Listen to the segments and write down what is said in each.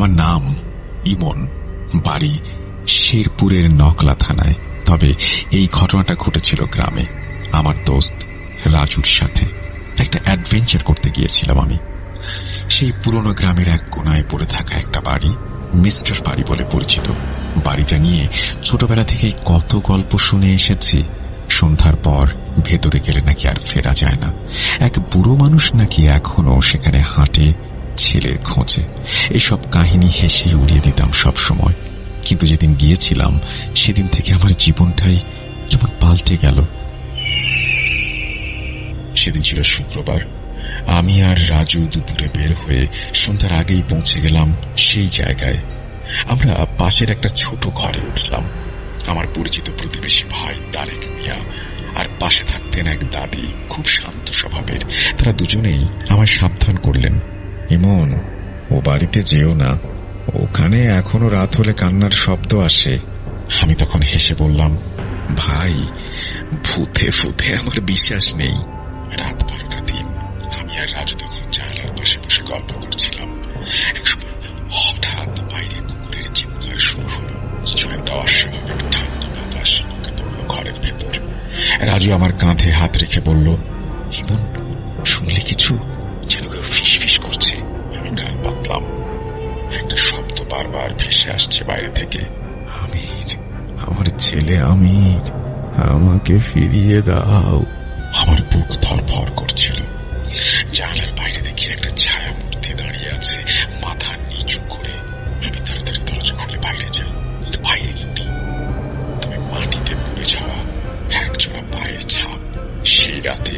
আমার নাম ইমন, বাড়ি শেরপুরের নকলা থানায়। তবে এই ঘটনাটা ঘটেছিল গ্রামে, আমার দোস্ত রাজুর সাথে। একটা অ্যাডভেঞ্চার করতে গিয়েছিলাম আমি। সেই পুরনো গ্রামের এক কোনায় পড়ে থাকা একটা বাড়ি, মিস্টার বাড়ি বলে পরিচিত। বাড়িটা নিয়ে ছোটবেলা থেকেই কত গল্প শুনে এসেছি। সন্ধ্যার পর ভেতরে গেলে নাকি আর ফেরা যায় না। এক বুড়ো মানুষ নাকি এখনো সেখানে হাঁটে ছেলের খোঁজে। এসব কাহিনী হেসে উড়িয়ে দিতাম সব সময়। কিন্তু যেদিন গিয়েছিলাম সেদিন থেকে আমার জীবনটাই কেমন পাল্টে গেল। সেদিন ছিল শুক্রবার। আমি আর রাজু দুপুরে বের হয়ে সন্ধ্যার আগেই পৌঁছে গেলাম সেই জায়গায়। আমরা পাশের একটা ছোট ঘরে উঠলাম। আমার পরিচিত প্রতিবেশী ভাই তারেক মিয়া আর পাশে থাকতেন এক দাদি, খুব শান্ত স্বভাবের। তারা দুজনেই আমায় সাবধান করলেন, ইমন, ও বাড়িতে যেও না, ওখানে এখনো রাত হলে কান্নার শব্দ আসে। আমি তখন হেসে বললাম, ভাই, ভূতে ফুতে আমার বিশ্বাস নেই। রাত 12টা দিন। আমি আর রাজু তখন জানালার পাশে বসে গল্প করছিলাম। একসময় হঠাৎ বাইরে কুকুরের চিৎকার শুরু হলো। কিছু একটা অস্বাভাবিক ঠান্ডা বাতাস ঢুকে পড়ল ঘরের ভেতর। রাজু আমার কাঁধে হাত রেখে বলল, ইমন, শুনলে কিছু? যেন কেউ ফিস ফিস করছে। আমি কান পাতলাম। একটা শব্দ বারবার ভেসে আসছে বাইরে থেকে, আমির, আমার ছেলে আমির, আমাকে ফিরিয়ে দাও। আমার বুক ধরফর করছিল। জানালার বাইরে দেখি একটা ছায়া মূর্তি দাঁড়িয়ে আছে, মাথা নিচু করে। আমি তাড়াতাড়ি দরজা খুলে বাইরে যাই, কিন্তু বাইরে নেই। তবে মাটিতে পড়ে যাওয়া একজোড়া পায়ের ছাপ। সেই রাতে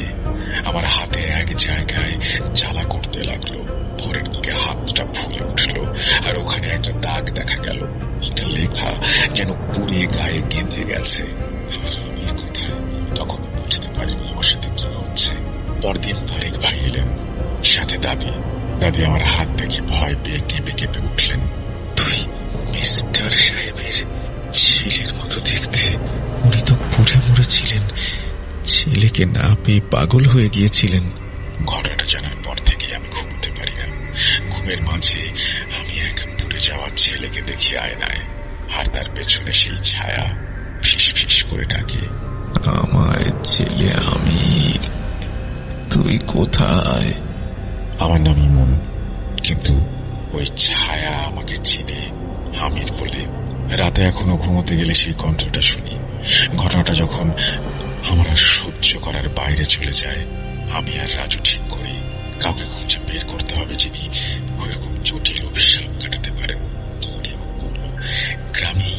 আমার হাতে এক জায়গায় জ্বালা করতে লাগলো। ভোরের দিকে হাতটা ফুলে উঠলো, আর ওখানে একটা দাগ দেখা গেল। এটা লেখা যেন পুড়িয়ে গায়ে গেঁথে গেছে। তখন বুঝতে পারিনি আমার সাথে কি হচ্ছে। পরদিন তারেক ভাই এলেন, সাথে দাদি। দাদি আমার হাত দেখে ভয় পেয়ে কেঁপে কেঁপে উঠলেন, তুই মিস্টার সাহেবের ছেলের মতো দেখতে। উনি তো পুড়ে মরেছিলেন, ছেলেকে না পেয়ে পাগল হয়ে গিয়েছিলেন। ঘটনাটা জানার পর থেকে আমি ঘুমোতে পারি না। ঘুমের মাঝে আমি এক পুড়ে যাওয়া ছেলেকে দেখি আয়নায়, আর তার পেছনে সেই ছায়া ফিস ফিস করে ডাকে, আমার ছেলে আমির, তুই কোথায়? আমার নাম ইমন, কিন্তু ওই ছায়া আমাকে চিনে আমির বলে। রাতে এখনো ঘুমোতে গেলে সেই কণ্ঠটা শুনি। ঘটনাটা যখন আমার আর সহ্য করার বাইরে চলে যায়, আমি আর রাজু ঠিক করি কাউকে খুঁজে বের করতে হবে যিনি ওরকম জটিল অভিশাপ কাটাতে পারেন। গ্রামে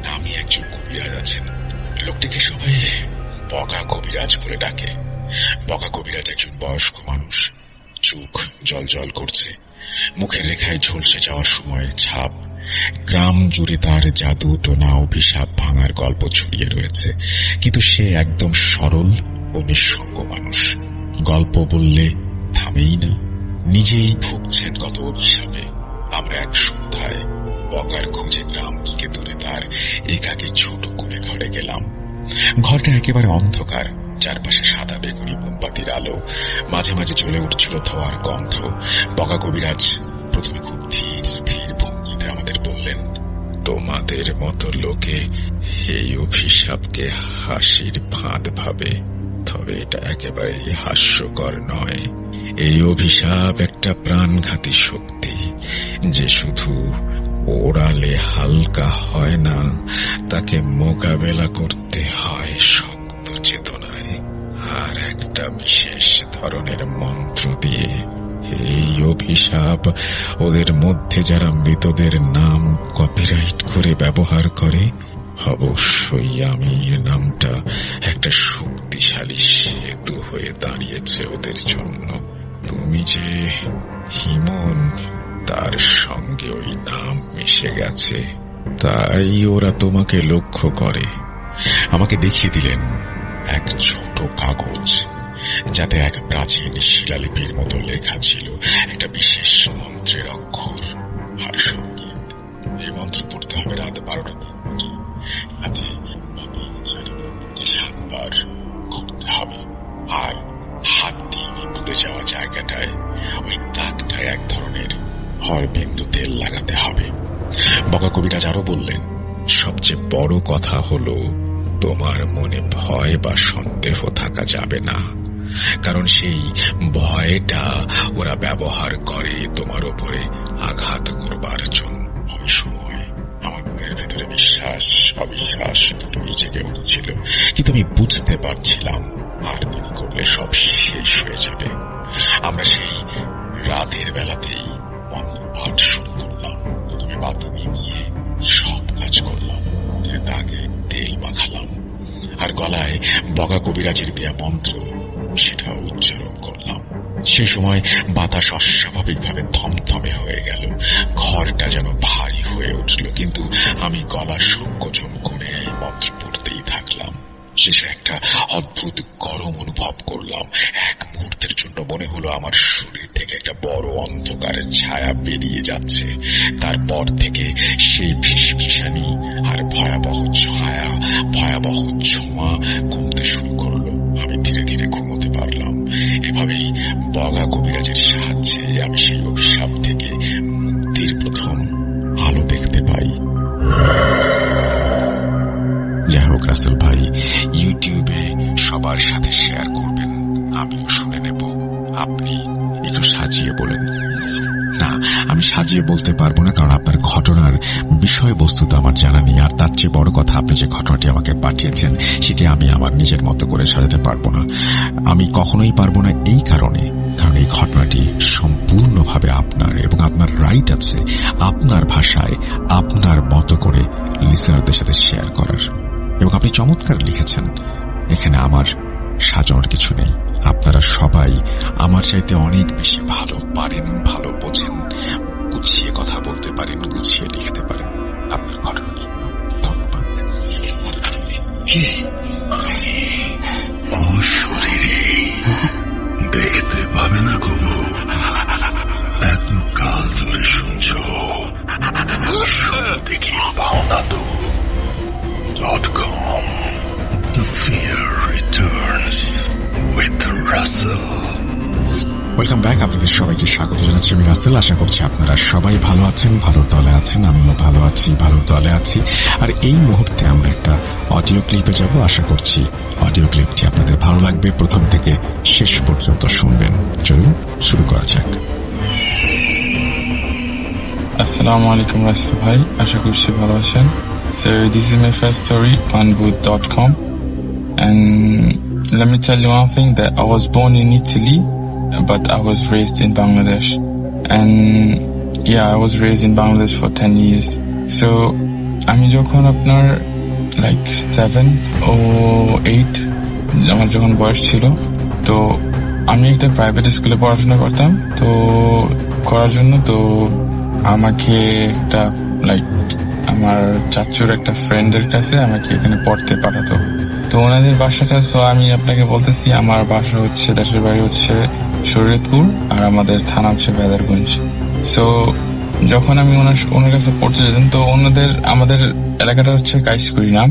নামি একজন কবিরাজ আছেন। লোকটিকে সবাই বগা কবিরাজ বলে ডাকে। বগা কবিরাজ একজন বয়স্ক মানুষ, চোখ জল জল করছে, মুখের রেখায় ঝলসে যাওয়ার সময় ছাপ। গ্রাম জুড়ে তার জাদু টোনা অভিশাপ ভাঙার গল্প ছড়িয়ে রয়েছে, কিন্তু সে একদম সরল ও নিঃসঙ্গ মানুষ। গল্প বললে থামেই না, নিজেই ভুগছেন কত অভিশাপে। আমরা এক সন্ধ্যায় বগার খোঁজে গ্রাম থেকে দূরে তার একাকে ছোট করে ঘরে গেলাম। ঘরটা একেবারে অন্ধকার, চারপাশে সাদা বেগুনি মোমবাতির আলো, মাঝে মাঝে জ্বলে উঠছিল ধোঁয়ার গন্ধ। বগা কবিরাজ প্রথমে খুব ধীর স্থির ভঙ্গিতে আমাদের বললেন, তোমাদের মতো লোকে এই অভিশাপকে হাসির ফাঁদ ভাবে, তবে এটা একেবারেই হাস্যকর নয়। এই অভিশাপ একটা প্রাণঘাতী শক্তি, যে শুধু ওড়ালে হালকা হয় না, তাকে মোকাবেলা করতে হয় শক্ত চেতনায় আর একটা বিশেষ ধরনের মন্ত্র দিয়ে। এই অভিশাপ ওদের মধ্যে যারা মৃতদের নাম কপিরাইট করে ব্যবহার করে, অবশ্যই আমির নামটা একটা শক্তিশালী সেতু হয়ে দাঁড়িয়েছে ওদের জন্য। তুমি যে ইমন, তার সঙ্গে ওই নাম মিশে গেছে, তাই ওরা তোমাকে লক্ষ্য করে। আমাকে দেখিয়ে দিলেন এক ছোট কাগজ, যাতে এক প্রাচীন শিলালিপির মতো লেখা ছিল একটা বিশেষ মন্ত্রের অক্ষর আর সঙ্গীত। এই মন্ত্র পড়তে হবে রাত 12টা থেকে। সাতবার ঘুরতে হবে, আর হাত দিয়ে পুড়ে যাওয়া জায়গাটায় ওই দাগটায় এক ধরনের হরবিন্দু তেল লাগাতে হবে। বকা কবিরাজ আরো বললেন, সবচেয়ে বড় কথা হলো তোমার মনে ভয় বা সন্দেহ থাকা যাবে না, কারণ সেই ভয়টা ওরা ব্যবহার করে তোমার উপরে আঘাত করবার জন্য। ওই সময় আমার মনের ভেতরে বিশ্বাস অবিশ্বাস দুটোই জেগে উঠছিল, কিন্তু আমি বুঝতে পারছিলাম আর দেরি করলে সব শেষ হয়ে যাবে। আমরা সেই রাতের বেলাতেই মন্ত্রপাঠ শুরু করলাম। প্রথমে বাথরুমে গিয়ে সব কাজ করলাম, দাগে তেল মাখালাম, আর গলায় বগা কবিরাজের দেয়া মন্ত্র সেটা উচ্চারণ করলাম। সে সময় বাতাস অস্বাভাবিকভাবে থমথমে হয়ে গেল, ঘরটা যেন ভারী হয়ে উঠল, কিন্তু আমি গলা সংকোচন করে মন্ত্র পড়তেই থাকলাম। শেষে একটা অদ্ভুত গরম অনুভব করলাম। এক মুহূর্তের জন্য মনে হলো আমার শরীর থেকে একটা বড় অন্ধকারের ছায়া বেরিয়ে যাচ্ছে। তারপর থেকে সেই ফিসফিসানি আর ভয়াবহ ছায়া, ভয়াবহ ছোঁয়া কমতে শুরু করলো। আমি ধীরে ধীরে ঘুমোতে পারলাম। এভাবেই বগা কবিরাজের সাহায্যে আমি সেই অভিশাপ থেকে মুক্তির প্রথম আলো দেখতে পাই। যাই হোক রাসেল ভাই, ইউটিউবে সবার সাথে শেয়ার করবেন, আমিও শুনে নেব। আপনি একটু সাজিয়ে বলেন। না, আমি সাজিয়ে বলতে পারবো না, কারণ আপনার ঘটনার বিষয়বস্তু তো আমার জানা নেই। আর তার চেয়ে বড় কথা, আপনি যে ঘটনাটি আমাকে পাঠিয়েছেন সেটি আমি আমার নিজের মতো করে সাজাতে পারবো না। আমি কখনোই পারবো না এই কারণ এই ঘটনাটি সম্পূর্ণভাবে আপনার, এবং আপনার রাইট আছে আপনার ভাষায় আপনার মতো করে লিসেনারদের সাথে শেয়ার করার। এবং আপনি চমৎকার লিখেছেন, এখানে আমার সাজানোর কিছু নেই। আপনারা সবাই আমার চাইতে অনেক বেশি ভালো পারেন, ভালো বোঝেন, গুছিয়ে কথা বলতে পারেন, গুছিয়ে লিখতে পারেন। আপনার ঘটনার জন্য ধন্যবাদ। শরীরে দেখতে পাবে না গো, এত কাল ধরে শুনছ, দেখি পাও না তো .com. The fear returns with Russell. Welcome back. আপনাদের সবাইকে স্বাগত জানাচ্ছি, আমি রাসেল। আশা করছি আপনারা সবাই ভালো আছেন, ভালোর দলে আছেন। আমিও ভালো আছি, ভালোর দলে আছি। আর এই মুহূর্তে আমরা একটা অডিও ক্লিপে যাব। আশা করছি অডিও ক্লিপটি আপনাদের ভালো লাগবে, প্রথম থেকে শেষ পর্যন্ত শুনবেন। চলুন শুরু করা যাক। আসসালামু আলাইকুম রাসেল ভাই, আশা করছি ভালো আছেন। So this is my first story on Booth.com, and let me tell you one thing, that I was born in Italy but I was raised in Bangladesh, and yeah, I was raised in Bangladesh for 10 years. So আমি যখন আপনার like 7 or 8 আমার যখন বয়স ছিল, তো আমি একটা প্রাইভেট স্কুলে পড়াশোনা করতাম। তো করার জন্য তো আমাকে একটা লাইক আমার চাচুর একটা ফ্রেন্ডের কাছে আমাকে এখানে পড়তে পাঠাতো। তো ওনাদের বাসাটা, তো আমি আপনাকে বলতেছি, আমার বাসা হচ্ছে, দেশের বাড়ি হচ্ছে শরীয়তপুর, আর আমাদের থানা হচ্ছে বেদারগঞ্জ। তো যখন আমি ওনার কাছে পড়তে যেতাম, তো আমাদের এলাকাটা হচ্ছে কাইসকুড়ি নাম।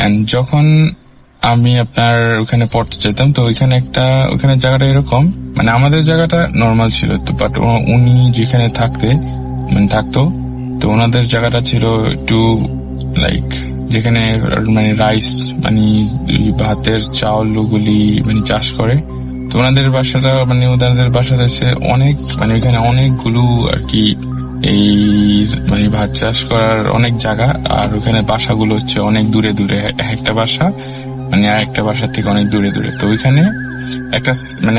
এন্ড যখন আমি আপনার ওখানে পড়তে যেতাম, তো ওইখানে জায়গাটা এরকম, মানে আমাদের জায়গাটা নর্মাল ছিল, তো বাট উনি যেখানে থাকতো, তো ওনাদের জায়গাটা ছিল একটু লাইক যেখানে মানে রাইস, মানে ভাতের চাউলগুলি মানে চাষ করে। তো ওনাদের বাসাটা হচ্ছে অনেক, মানে ওইখানে অনেকগুলো আর কি এই মানে ভাত চাষ করার অনেক জায়গা, আর ওখানে বাসাগুলো হচ্ছে অনেক দূরে দূরে, একটা বাসা মানে আর একটা বাসার থেকে অনেক দূরে দূরে। তো ওইখানে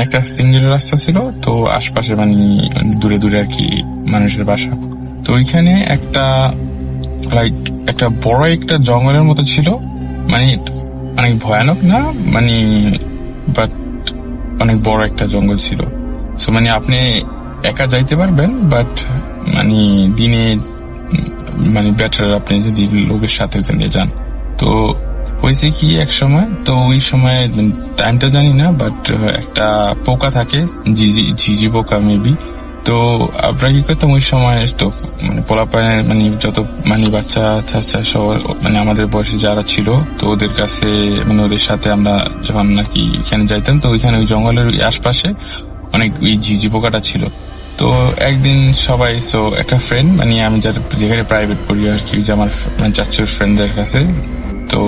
একটা সিঙ্গেল রাস্তা ছিল, তো আশপাশে মানে দূরে দূরে আর কি মানুষের বাসা। তো ওইখানে একটা বড় একটা জঙ্গলের মতো ছিল, মানে অনেক ভয়ানক না, মানে বাট অনেক বড় একটা জঙ্গল ছিল। সো মানে আপনি একা যাইতে পারবেন, বাট মানে দিনে মানে বেটার আপনি যদি লোকের সাথে ওখানে যান। তো হয়েছে কি এক সময়, তো ওই সময় টাইমটা জানি না, বাট একটা পোকা থাকে, ঝিঝি পোকা মেবি। তো আপনারা কি করতাম ওই সময়, তো মানে পোলাপানের মানে যত মানে বাচ্চা সব মানে আমাদের বয়সে যারা ছিল, তো ওদের কাছে মানে ওদের সাথে আমরা যখন নাকি এখানে যাইতাম, তো ওইখানে ওই জঙ্গলের আশপাশে অনেক ওই ঝিঝি পোকাটা ছিল। তো একদিন সবাই তো একটা ফ্রেন্ড মানে আমি যেখানে প্রাইভেট পড়ি আর কি, যে আমার চাচুর ফ্রেন্ডের কাছে, তো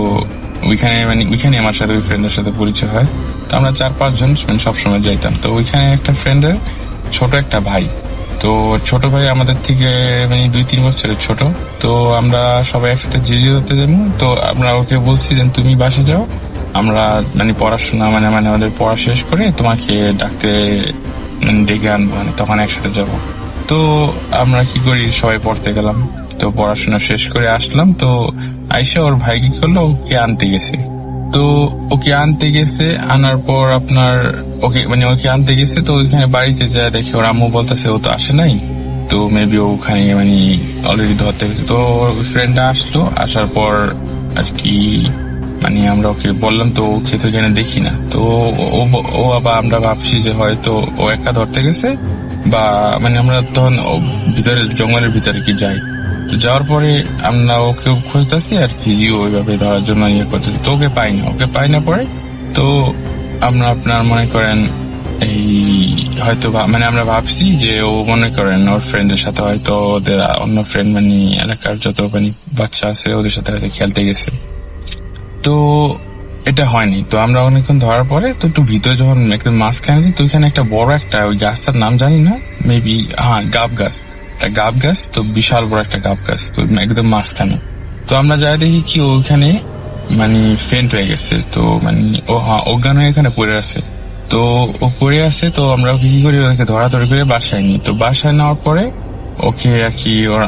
ওইখানে আমার সাথে ওই ফ্রেন্ডের সাথে পরিচয় হয়। তো আমরা 4-5 জন মানে সবসময় যাইতাম। তো ওইখানে একটা ফ্রেন্ডের ছোট একটা ভাই, তো ছোট ভাই আমাদের থেকে মানে 2-3 বছরের ছোট। তো আমরা সবাই একসাথে জিজি হতে যাবো। তো আমরা ওকে বলছি যে তুমি বাসে যাও, আমরা মানে পড়াশোনা মানে আমাদের পড়া শেষ করে তোমাকে ডাকতে ডেকে আনবো, মানে তখন একসাথে যাব। তো আমরা কি করি, সবাই পড়তে গেলাম। তো পড়াশোনা শেষ করে আসলাম। তো আইসা ওর ভাই কি করলো, ওকে আনতে গেছে। তো ওকে আনতে গেছে, আনার পর আপনার ওকে আনতে গেছে। তো ওইখানে বাড়িতে যায় দেখে ওর আম্মু বলতেছে ও তো আসে নাই, তো মেবি ওখানে মানে অলরেডি ধরতে গেছে। তো ফ্রেন্ডটা আসলো, আসার পর আর কি মানে আমরা ওকে বললাম, তো ওকে তো এখানে দেখি না। তো ও আবার আমরা ভাবছি যে হয়তো ও একা ধরতে গেছে, বা মানে আমরা তখন ভিতরে জঙ্গলের ভিতরে কি যাই। তো যাওয়ার পরে আমরা ওকে খুঁজতেছি আর কি, ওইভাবে ধরার জন্য ইয়ে করতেছি। তো ওকে পাই না পরে। তো আমরা আপনার মনে করেন এই হয়তো মানে আমরা ভাবছি যে ও মনে করেন ওর ফ্রেন্ডের সাথে হয়তো ওদের অন্য ফ্রেন্ড মানে এলাকার যত মানে বাচ্চা আছে ওদের সাথে হয়তো খেলতে গেছে। তো এটা হয়নি। তো আমরা অনেকক্ষণ ধরার পরে তো একটু ভিতরে যখন একদম মাঝখানে দিই, তো ওইখানে একটা বড় একটা ওই গাছটার নাম জানি না, মেবি গাব গাছ, একটা গাব গাছ। তো বিশাল বড় একটা গাব গাছ, তো একদম মাঝখানে। তো আমরা যাই দেখি কি ওইখানে মানে ফেন্ট হয়ে গেছে। তো মানে অজ্ঞান হয়ে এখানে পড়ে আছে। তো ও পড়ে আছে। তো আমরা ওকে কি করি, ওকে ধরাধরি করে বাসায় নিই। তো বাসায় নেওয়ার পরে ওকে আর কি ওর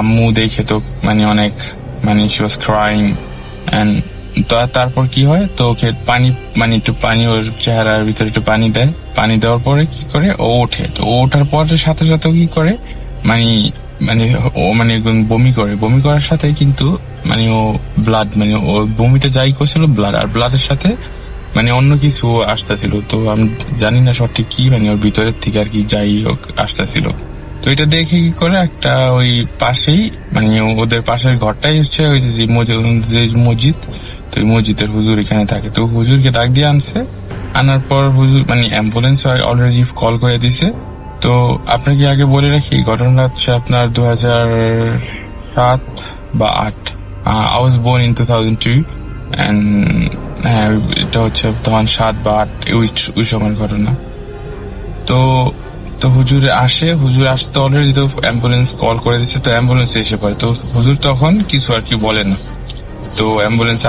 আম্মু দেখে তো মানে অনেক মানে she was crying and তারপর কি হয়, তো ওকে একটু পানি ওর চেহারার ভিতরে একটু পানি দেয়। পানি দেওয়ার পরে কি করে ও ওঠে। তো ও ওঠার পরে সাথে সাথে কি করে ও বমি করে। বমি করার সাথে কিন্তু মানে ও ব্লাড মানে ও বমিতে যাই করছিল ব্লাড, আর ব্লাডের সাথে মানে অন্য কিছু আসতেছিল। তো আমি জানি না সঠিক কি, মানে ওর ভিতরের থেকে আর কি যাই হোক আসতেছিল। তো এটা দেখে কি করে একটা ওই পাশেই মানে ওদের পাশের ঘরটাই হচ্ছে ওই যে মসজিদ। তো ওই মসজিদের হুজুর এখানে থাকে। তো হুজুরকে ডাক দিয়ে আনছে। আনার পর হুজুর মানে অ্যাম্বুলেন্স অলরেডি কল করে দিছে। তো আপনাকে আগে বলে রাখি, ঘটনাটা হচ্ছে আপনার 2007 বা 2008। I was born in 2002 and এটা হচ্ছে তখন 7 বা 8 ওই সময়ের ঘটনা। তো হুজুর আসতে অলরেডি তো অ্যাম্বুলেন্স কল করে দিচ্ছে। তো অ্যাম্বুলেন্স এসে পড়ে। তো হুজুর তখন কিছু আর কি বলে না। তো অ্যাম্বুলেন্স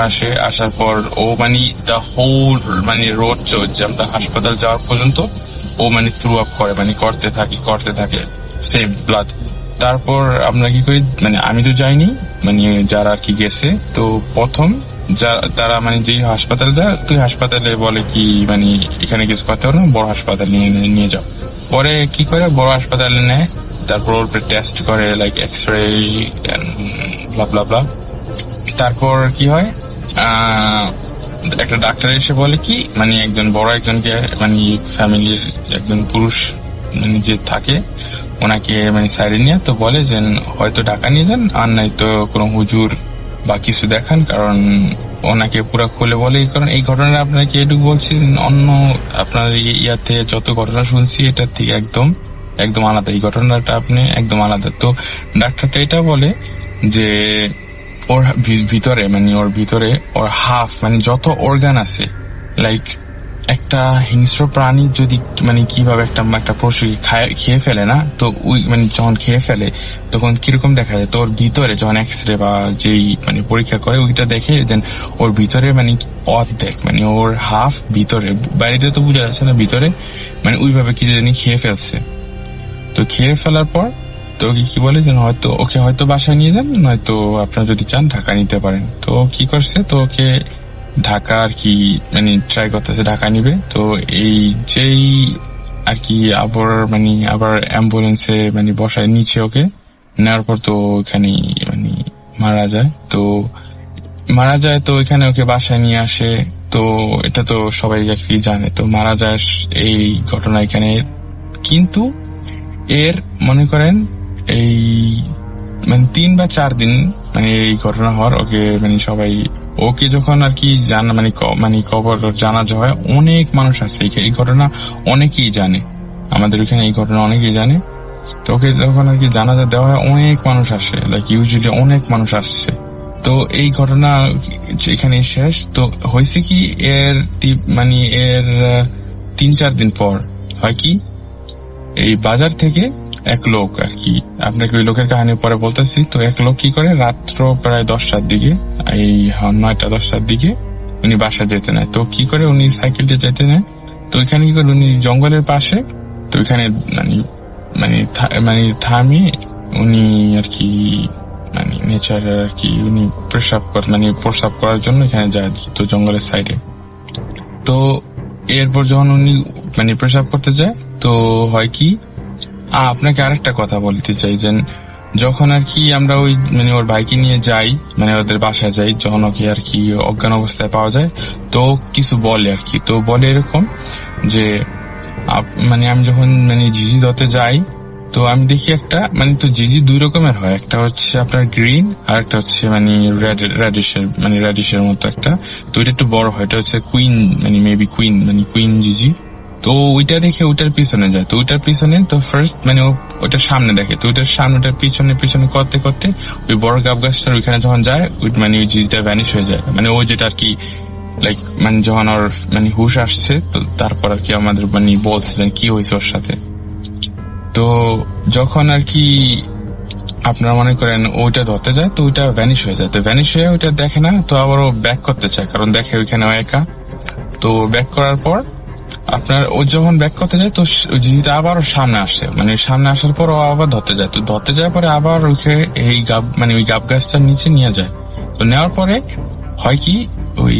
আসার পর ও মানে দ্য হোল মানে রোড চলছে আমরা হাসপাতাল যাওয়ার পর্যন্ত ও মানে থ্রু আপ করে, মানে করতে থাকে সেম ব্লাড। তারপর আমরা কি করি, মানে আমি তো যাইনি, মানে যারা আর কি গেছে। তো প্রথম তারা মানে যেই হাসপাতালে যায়, তুই হাসপাতালে বলে কি মানে এখানে কিছু করতে হবে না, বড় হাসপাতাল নিয়ে যাও। পরে কি করে বড় হাসপাতালে নেয়। তারপর ওর টেস্ট করে লাইক এক্সরে ব্লা ব্লা ব্লা। তারপর কি হয়, একটা ডাক্তার এসে বলে কি মানে একজনকে মানে ফ্যামিলির একজন পুরুষ মানে যে থাকে ওনাকে মানে সাইডে নিয়ে তো বলে যে হয়তো ঢাকা নিয়ে যান, আর নাই তো কোনো হুজুর বা কিছু দেখান, কারণ ওনাকে পুরো খুলে বলে। কারণ এই ঘটনাটা আপনাকে এটুকু বলছি, অন্য আপনার ইয়াতে যত ঘটনা শুনছি এটার থেকে একদম আলাদা। এই ঘটনাটা আপনি একদম আলাদা। তো ডাক্তারটা এটা বলে যে ওর ভিতরে ওর হাফ মানে যত অর্গান আছে, লাইক একটা হিংস্র প্রাণী যদি মানে কিভাবে একটা পশু খেয়ে ফেলে না, তো ওই মানে যখন খেয়ে ফেলে তখন কিরকম দেখা যায়। তো ওর ভিতরে যখন এক্সরে বা যেই মানে পরীক্ষা করে ওইটা দেখে দেন ওর ভিতরে মানে অর্ধেক মানে ওর হাফ ভিতরে, বাইরে তো বোঝা যাচ্ছে না, ভিতরে মানে ওইভাবে কি জানি খেয়ে ফেলছে। তো খেয়ে ফেলার পর তো কি বলে যে হয়তো বাসায় নিয়ে যান, নয়তো আপনারা যদি চান ঢাকা নিতে পারেন। তো কি করছে, তো ওকে ঢাকা আর কি মানে ট্রাই করতেছে ঢাকা নিবে। তো এই যেই আর কি আবার অ্যাম্বুলেন্সে মানে বসায় নিচে ওকে নেওয়ার পর তো ওখানে মানে মারা যায়। তো এখানে ওকে বাসায় নিয়ে আসে। তো এটা তো সবাই আর কি জানে। তো মারা যায় এই ঘটনা এখানে। কিন্তু এর মনে করেন এই মানে 3 বা 4 দিন মানে এই ঘটনা হওয়ার ওকে মানে সবাই ওকে যখন আর কি জানা মানে কবর জানাজা হয়, অনেক মানুষ আছে এই ঘটনা অনেকেই জানে, আমাদের ওখানে এই ঘটনা অনেকেই জানে। তো ওকে যখন আর কি জানাজা দেওয়া হয় অনেক মানুষ আসে, লাইক ইউজুয়ালি অনেক মানুষ আসছে। তো এই ঘটনা এখানে শেষ। তো হয়েছে কি এর 3-4 দিন পর হয় কি, এই বাজার থেকে এক লোক আর কি, আপনাকে ওই লোকের কাহিনী পরে বলতেছি। তো এক লোক কি করে রাত্র প্রায় 10টার দিকে, এই 9টা-10টার দিকে উনি বাসা যেতে নেয়। তো কি করে উনি সাইকেলটা যেতে নেয়, তো এখানে কি করে উনি জঙ্গলের পাশে, তো এখানে থামিয়ে উনি আর কি নেচার আর কি উনি প্রস্রাব করার জন্য এখানে যায় তো জঙ্গলের সাইডে। তো এরপর যখন উনি প্রস্রাব করতে যায়, তো হয় কি, আপনাকে আরেকটা কথা বলতে চাই, যে যখন আর কি আমরা ওই ওর ভাইকে নিয়ে যাই, ওদের বাসায় যাই, যখন ওকে আর কি অজ্ঞান অবস্থায় পাওয়া যায়, তো কিছু বলে আর কি। তো বলে এরকম যে আমি যখন জিজি দতে যাই, তো আমি দেখি একটা তো জিজি 2 রকমের হয়, একটা হচ্ছে আপনার গ্রিন আর একটা হচ্ছে রেডিশের মতো একটা। তো এটা একটু বড় হয়, এটা হচ্ছে কুইন মেবি কুইন জিজি। তো ওইটা দেখে ওইটার পিছনে যায়, তো ওইটার পিছনে তো ফার্স্ট ওইটার সামনে দেখে, তো ওইটার সামনে ওইটার পিছনে করতে করতে ওই বড় গাব গাছটার ওইখানে যখন যায়, ওই ওই জিজিটা ভ্যানিশ হয়ে যায়। ও যেটা আর কি লাইক যখন ওর হুশ আসছে, তো তারপর আর কি আমাদের বলছিলেন কি হয়েছে ওর সাথে। তো যখন আর কি আপনারা মনে করেন ওইটা ধরতে যায়, তো ওইটা ভ্যানিশ হয়ে যায়। তো ভ্যানিশ হয়ে ওইটা দেখে না, তো আবার ও ব্যাক করতে চায়, কারণ দেখে ওইখানে একা। তো ব্যাক করার পর আপনার ও যখন ব্যাক করতে যায়, তো জিনিসটা আবার ওর সামনে আসছে, সামনে আসার পর ও আবার ধরতে যায়। তো ধরতে যাওয়ার পরে আবার ওইকে এই ওই গাব গাছটার নিচে নিয়ে যায়। তো নেওয়ার পরে হয় কি, ওই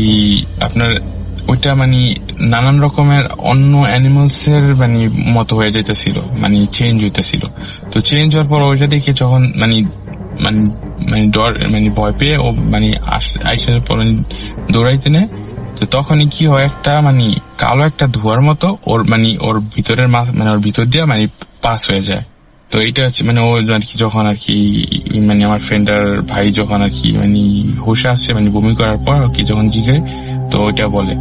আপনার ওইটা নানান রকমের অন্য অ্যানিমালস এর মতো হয়ে যেতেছিল, চেঞ্জ হইতেছিল। তো চেঞ্জ হওয়ার পর ওইটা দেখে যখন ভয় পেয়ে ও আইসার পর দৌড়াইতে নেয়। তো তখনই কি হয়, একটা কালো একটা ধোঁয়ার মতো ওর ওর ভিতরের ওর ভিতর দিয়ে পাস হয়ে যায়। তো এইটা হচ্ছে ও আর কি যখন আর কি আমার ফ্রেন্ডার ভাই যখন আর কি হুশে আসছে বমি করার পর আর কি যখন জিগে, তো ওইটা বলে।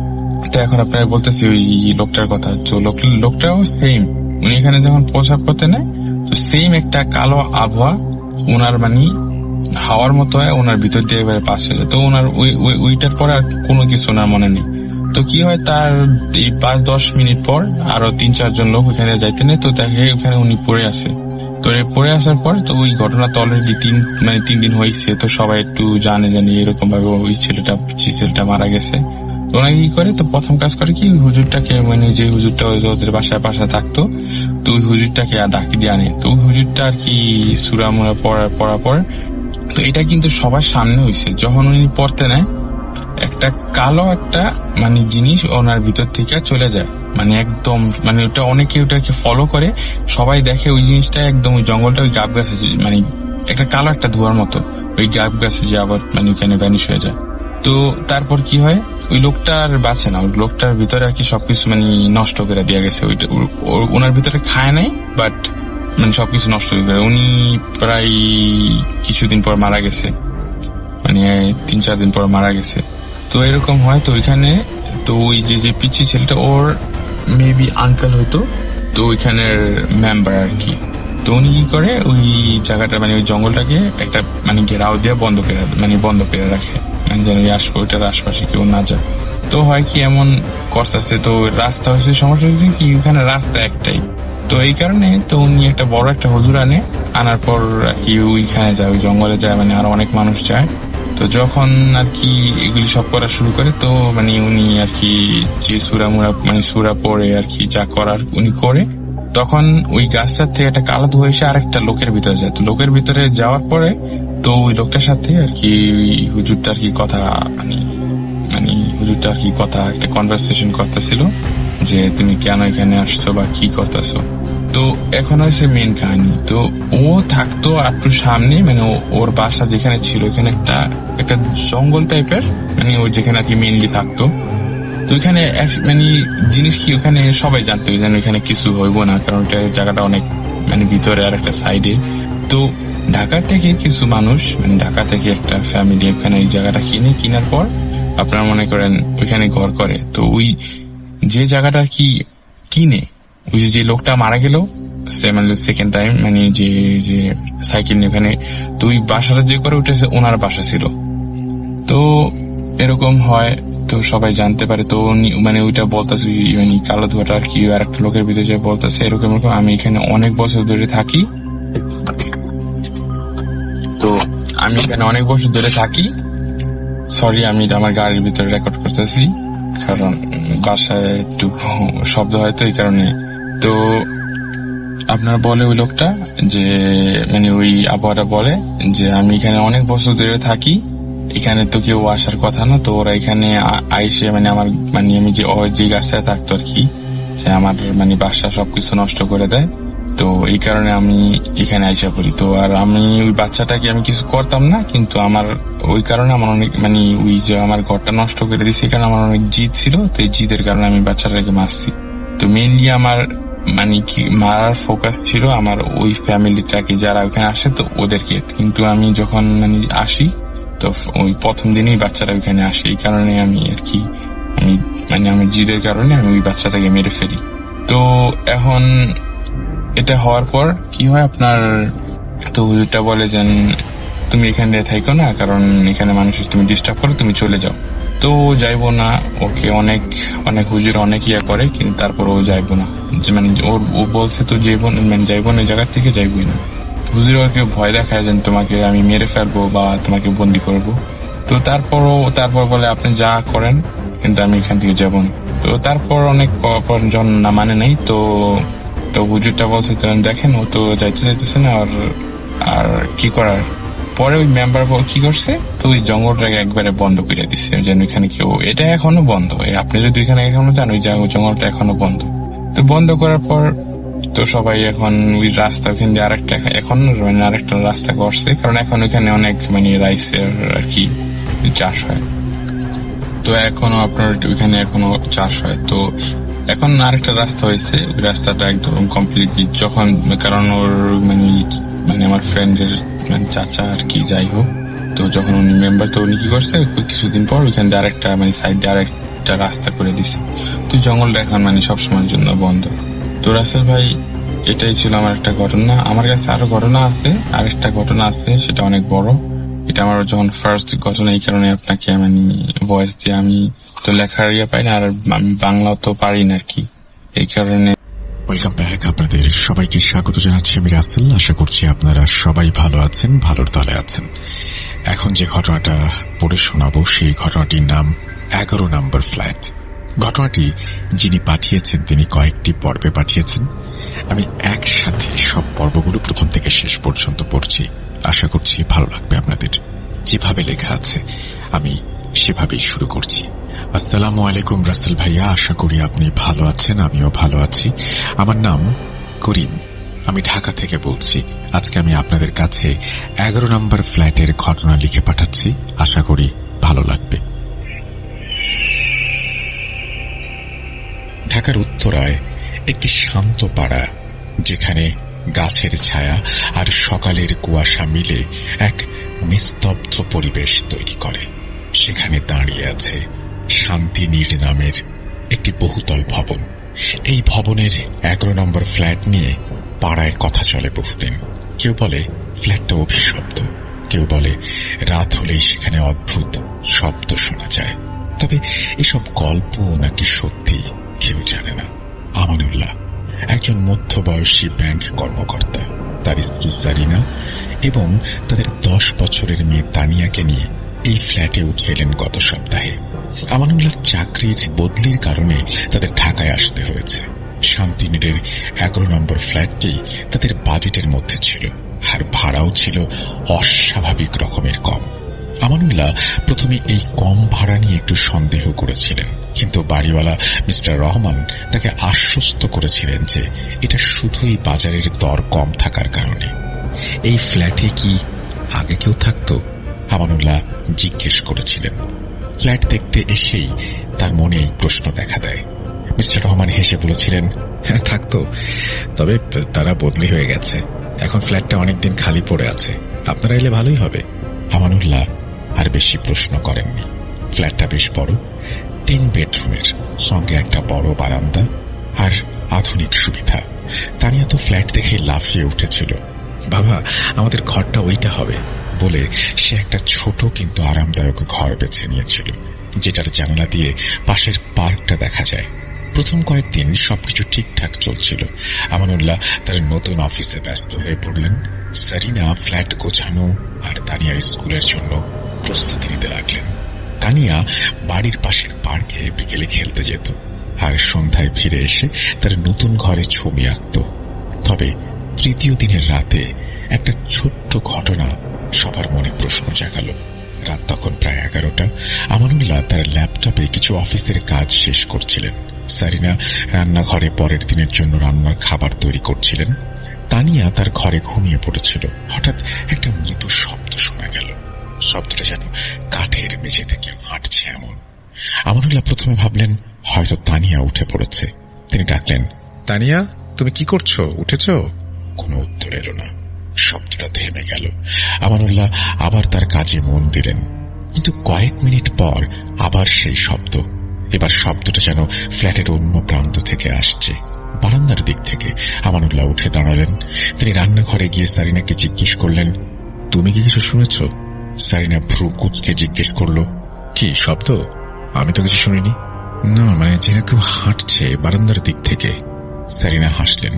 তো এখন আপনারা বলতেছি ওই লোকটার কথা, তো লোকটাও সেম, উনি এখানে যখন প্রস্রাব করতে নেয়, তো সেম একটা কালো আবহাওয়া ওনার হাওয়ার মতো হয়, ওনার ভিতর দিয়ে এবারে পাস হয়ে যায়। তো ওনার ওইটার পরে আর কোনো কিছু ওনার মনে নেই। তো কি হয়, তার 5-10 মিনিট পর আরো 3-4 জন লোক ওখানে যাইতে নেই, তো দেখে ওখানে উনি পড়ে আছে। তো পড়ে আসার পর তো ওই ঘটনা তো অলরেডি 3 দিন হয়েছে, তো সবাই একটু জানে এরকম ভাবে ওই ছেলেটা মারা গেছে। তো ওনাকে কি করে, তো প্রথম কাজ করে কি, হুজুরটাকে যে হুজুরটা ওদের বাসায় থাকতো, তো ওই হুজুরটাকে ডাকি দিয়ে আনে। তো ওই হুজুরটা আর কি সূরা মুরা পড়ার পর, তো এটা কিন্তু সবার সামনে হয়েছে, যখন উনি পড়তে নেয়, একটা কালো একটা জিনিস ওনার ভিতর থেকে চলে যায়, একদম ওটা অনেকে ওটাকে ফলো করে, সবাই দেখে ওই জিনিসটা একদম ওই জঙ্গলটা ওই গাব গাছে একটা কালো একটা ধোঁয়ার মতো ওই গাব গাছে যে আবার ওখানে ভ্যানিশ হয়ে যায়। তো তারপর কি হয়, ওই লোকটা আর বাঁচে না, ওই লোকটার ভিতরে আর কি সবকিছু নষ্ট করে দেওয়া গেছে। ওইটা ওনার ভিতরে খায় নাই, বাট সবকিছু নষ্ট করে। উনি প্রায় কিছুদিন পর মারা গেছে, 3-4 দিন পর মারা গেছে। তো এরকম হয়। তো ওইখানে তো ওই যে পিচ্ছি ছেলেটা ওর মেবি আঙ্কেল হয়তো, তো ওইখানের মেম্বার আর কি। তো উনি কি করে, ওই জায়গাটা ওই জঙ্গলটাকে একটা ঘেরাও দিয়ে বন্ধ করে রাখে, যেন ওইটার আশপাশে কেউ না যায়। তো হয় কি, এমন করতেছে, তো রাস্তা হচ্ছে সমস্যা হচ্ছে কি, ওখানে রাস্তা একটাই। তো এই কারণে তো উনি একটা বড় একটা হুজুর আনার পর আর কি ওইখানে যায়, ওই জঙ্গলে যায়, আরো অনেক মানুষ যায়। তো যখন আর কি এগুলি সব করা শুরু করে, তো উনি আর কি যে সূরা পড়ে আর কি যা করার উনি করে, তখন ওই গাছটার থেকে একটা কালো ধোঁয়া এসে আরেকটা লোকের ভিতরে যায়। তো লোকের ভিতরে যাওয়ার পরে তো ওই লোকটার সাথে আর কি হুজুরটা আর কি কথা হুজুরটা আর কি কথা একটা কনভারসেশন করতেছিল, যে তুমি কেন এখানে আসছো বা কি করতেছো। তো এখন হয়েছে মেন কাহিনী। তো ও থাকতো একটু সামনে, ওর বাসা যেখানে ছিল এখানে একটা জঙ্গল টাইপের, ও যেখানে আর কি মেনলি থাকতো। তো এখানে জিনিস কি, ওখানে সবাই জানতো যেন এখানে কিছু হইব না, কারণ ওটা জায়গাটা অনেক ভিতরে আর একটা সাইডে। তো ঢাকা থেকে কিছু মানুষ, ঢাকা থেকে একটা ফ্যামিলি ওখানে এই জায়গাটা কেনার পর আপনারা মনে করেন ওইখানে ঘর করে। তো ওই যে জায়গাটা কি কিনে, ওই যে লোকটা মারা গেল আসছে, মানে সেকেন্ড টাইম, মানে যে সাইকেল নিয়ে ওখানে। তো ওই বাসাটা যে করে উঠেছে ওনার বাসা ছিল। তো এরকম হয়, তো সবাই জানতে পারে। তো মানে ওইটা বলতেছে, মানে কালো ধোয়াটা আর কি আর একটা লোকের ভিতরে যে বলতেছে এরকম এরকম আমি এখানে অনেক বছর ধরে থাকি। তো আমি এখানে অনেক বছর ধরে থাকি। সরি, আমি আমার গাড়ির ভিতরে রেকর্ড করতেছি কারণ বাসায় একটু শব্দ হয়, তো এই কারণে। তো আপনার বলে ওই লোকটা যে, মানে ওই আবহাওয়াটা বলে যে আমি এখানে অনেক বছর ধরে থাকি, এখানে তো কেউ আসার কথা না। তো ওরা এখানে আইসে, মানে আমার, মানে আমি যে গাছটায় থাকতো আর কি, যে আমার মানে বাসা সবকিছু নষ্ট করে দেয়। তো এই কারণে আমি এখানে আইসা করি। তো আর আমি ওই বাচ্চাটাকে আমি কিছু করতাম না, কিন্তু আমার ওই কারণে আমার অনেক, মানে ওই যে আমার ঘরটা নষ্ট করে দিচ্ছে, এই কারণে আমার অনেক জিদ ছিল। তো এই জিদের কারণে আমি বাচ্চাটাকে মারছি। তো মেইনলি আমার মানে কি মারার ফোকাস ছিল আমার ওই ফ্যামিলিটাকে যারা ওখানে আসে, তো ওদেরকে। কিন্তু আমি যখন মানে আসি, তো ওই প্রথম দিনই বাচ্চারা ওইখানে আসে, এই কারণে আমি আর কি, আমি মানে আমার জিদের কারণে আমি ওই বাচ্চাটাকে মেরে ফেলি। তো এখন এটা হওয়ার পর কি হয় আপনার, তো হুজুরটা বলে যে তুমি এখানে থাইকো না, কারণ এখানে মানুষের তুমি ডিস্টার্ব করো, তুমি চলে যাও। তো যাইবো না, ওকে অনেক অনেক হুজুর অনেক ইয়া করে, কিন্তু তারপর ও যাইবো না, মানে ও বলছে তো যাইবো, মানে যাইবো না, জায়গা থেকে যাইবই না। হুজুর ওকে ভয় দেখায় যে তোমাকে আমি মেরে ফেলবো বা তোমাকে বন্দি করবো। তো তারপর বলে আপনি যা করেন, কিন্তু আমি এখান থেকে যাবো না। তো তারপর অনেক জন না মানে নাই। তো হুজুরটা বলছে দেখেন ও তো যাইতেছে না, আর কি করার। পরে ওই মেম্বার কি করছে, তো ওই জঙ্গলটাকে একবারে বন্ধ করে দিচ্ছে, যেন এখানে কেউ, এটা এখনো বন্ধ। আপনি যদি এখানে এখনো যান, ওই জঙ্গলটা এখনো বন্ধ। তো বন্ধ করার পর তো সবাই এখন ওই রাস্তা ওখানে আরেকটা রাস্তা করছে, কারণ এখন ওইখানে অনেক মানে রাইসের আর কি চাষ হয়। তো এখনো আপনার ওইখানে এখনো চাষ হয়। তো এখন আরেকটা রাস্তা হয়েছে, ওই রাস্তাটা একদম কমপ্লিটলি যখন, কারণ ওর মানে আমার ফ্রেন্ডের মানে চাচা আর কি, যাই হোক, তো যখন উনি মেম্বার, তো উনি কি করছে কিছুদিন পর ওইখান দিয়ে আরেকটা মানে সাইড দিয়ে আরেকটা রাস্তা করে দিছে। তো জঙ্গলটা এখন মানে সবসময়ের জন্য বন্ধ। তো রাসেল ভাই, এটাই ছিল আমার একটা ঘটনা। আমার কাছে আরো ঘটনা আছে, আরেকটা ঘটনা আছে, সেটা অনেক বড়। এটা আমার যখন ফার্স্ট ঘটনা, এই কারণে আপনাকে মানে ভয়েস দিয়ে, আমি তো লেখার ইয়ে পাই না, আর আমি বাংলাও তো পারি না আর কি, এই কারণে। ওয়েলকাম ব্যাক, আপনাদের সবাইকে স্বাগত জানাচ্ছি আমি রাসেল। আশা করছি আপনারা সবাই ভালো আছেন, ভালোর তলে আছেন। এখন যে ঘটনাটা পড়ে শোনাবো, সেই ঘটনাটির নাম 11 নম্বর ফ্ল্যাট। ঘটনাটি যিনি পাঠিয়েছেন তিনি কয়েকটি পর্বে পাঠিয়েছেন। আমি একসাথে সব পর্বগুলো প্রথম থেকে শেষ পর্যন্ত পড়ছি, আশা করছি ভালো লাগবে আপনাদের। যেভাবে লেখা আছে আমি সেভাবেই শুরু করছি। আসসালামু আলাইকুম রাসেল ভাইয়া, আশা করি আপনি ভালো আছেন, আমিও ভালো আছি। আমার নাম করিম, আমি ঢাকা থেকে বলছি। আজকে আমি আপনাদের কাছে 11 নম্বর ফ্ল্যাটের ঘটনা লিখে পাঠাচ্ছি, আশা করি ভালো লাগবে। ঢাকার উত্তরায় একটি শান্ত পাড়া, যেখানে গাছের ছায়া আর সকালের কুয়াশা মিলে এক নিস্তব্ধ পরিবেশ তৈরি করে। সেখানে দাঁড়িয়ে আছে শান্তিনীড় নামের একটি বহুতল ভবন। এই ভবনের 11 নম্বর ফ্ল্যাট নিয়ে পাড়ায় কথা চলে বহুদিন। কেউ বলে ফ্ল্যাটটা অভিশপ্ত, কেউ বলে রাত হলেই সেখানে অদ্ভুত শব্দ শোনা যায়। তবে এসব গল্প নাকি সত্যি কেউ জানে না। আমানুল্লাহ একজন মধ্যবয়সী ব্যাংক কর্মকর্তা, তার স্ত্রী সারিনা এবং তাদের 10 বছরের মেয়ে তানিয়াকে নিয়ে এই ফ্ল্যাটে উঠে এলেন গত সপ্তাহে। আমানুল্লাহর চাকরির বদলির কারণে তাদের ঢাকায় আসতে হয়েছে। শান্তিনীড়ের 11 নম্বর ফ্ল্যাটটি তাদের বাজেটের মধ্যে ছিল, আর ভাড়াও ছিল অস্বাভাবিক রকমের কম। আমানুল্লাহ প্রথমে এই কম ভাড়া নিয়ে একটু সন্দেহ করেছিলেন, কিন্তু বাড়িওয়ালা মিস্টার রহমান তাকে আশ্বস্ত করেছিলেন যে এটা শুধুই বাজারের দর কম থাকার কারণে। এই ফ্ল্যাটে কি আগে কেউ থাকতো? আমানুল্লাহ জিজ্ঞেস করেছিলেন। ফ্ল্যাট দেখতে এসেই তার মনে এই প্রশ্ন দেখা দেয়। মিস্টার রহমান হেসে বলেছিলেন, হ্যাঁ থাকতো, তবে তারা বদলি হয়ে গেছে, এখন ফ্ল্যাটটা অনেকদিন খালি পড়ে আছে, আপনারা এলে ভালোই হবে। আমানুল্লাহ আর বেশি প্রশ্ন করেননি। ফ্ল্যাটটা বেশ বড়, 3 বেডরুমের, সঙ্গে একটা বড় বারান্দা আর আধুনিক সুবিধা। তানিয়া তো ফ্ল্যাট দেখে লাফিয়ে উঠেছিল। বাবা, আমাদের ঘরটা ওইটা হবে বলে সে একটা ছোট কিন্তু আরামদায়ক ঘর বেছে নিয়েছিল, যেটার জানালা দিয়ে পাশের পার্কটা দেখা যায়। প্রথম কয়েকদিন সবকিছু ঠিকঠাক চলছিল। আমানুল্লাহ তার নতুন অফিসে ব্যস্ত হয়ে পড়লেন। সারিনা ফ্ল্যাট গোছানো আর তানিয়ার স্কুলের জন্য প্রস্তুতি নিতে লাগলেন। তানিয়া বাড়ির পাশের পার্কে বিকেলে খেলতে যেত আর সন্ধ্যায় ফিরে এসে তার নতুন ঘরে ছবি আঁকত। তবে তৃতীয় দিনের রাতে একটা ছোট্ট ঘটনা সবার মনে প্রশ্ন জাগালো। রাত তখন প্রায় 11টা। আমানুল্লাহ তার ল্যাপটপে কিছু অফিসের কাজ শেষ করছিলেন। সারিনা রান্নাঘরে পরের দিনের জন্য রান্নার খাবার তৈরি করছিলেন। তানিয়া তার ঘরে ঘুমিয়ে পড়েছিল। হঠাৎ একটা মৃদু শব্দ শোনা গেল। শব্দটা যেন কাঠের মেঝেতে কেউ হাঁটছে এমন। আমানুল্লাহ প্রথমে ভাবলেন হয়তো তানিয়া উঠে পড়েছে। তিনি ডাকলেন, তানিয়া, তুমি কি করছো? উঠেছ? কোনো উত্তর এলো না। শব্দটা থেমে গেল। আমানুল্লাহ আবার তার কাজে মন দিলেন, কিন্তু কয়েক মিনিট পর আবার সেই শব্দ। এবার শব্দটা যেন ফ্ল্যাটের অন্য প্রান্ত থেকে আসছে, বারান্দার দিক থেকে। আমানুল্লাহ উঠে দাঁড়ালেন। তিনি রান্নাঘরে গিয়ে সারিনাকে জিজ্ঞেস করলেন, তুমি কি কিছু শুনেছ? সারিনা ভ্রু কুঁচকে জিজ্ঞেস করলো, কি শব্দ? আমি তো কিছু শুনিনি। না, মানে যেন কেউ হাঁটছে বারান্দার দিক থেকে। সারিনা হাসলেন,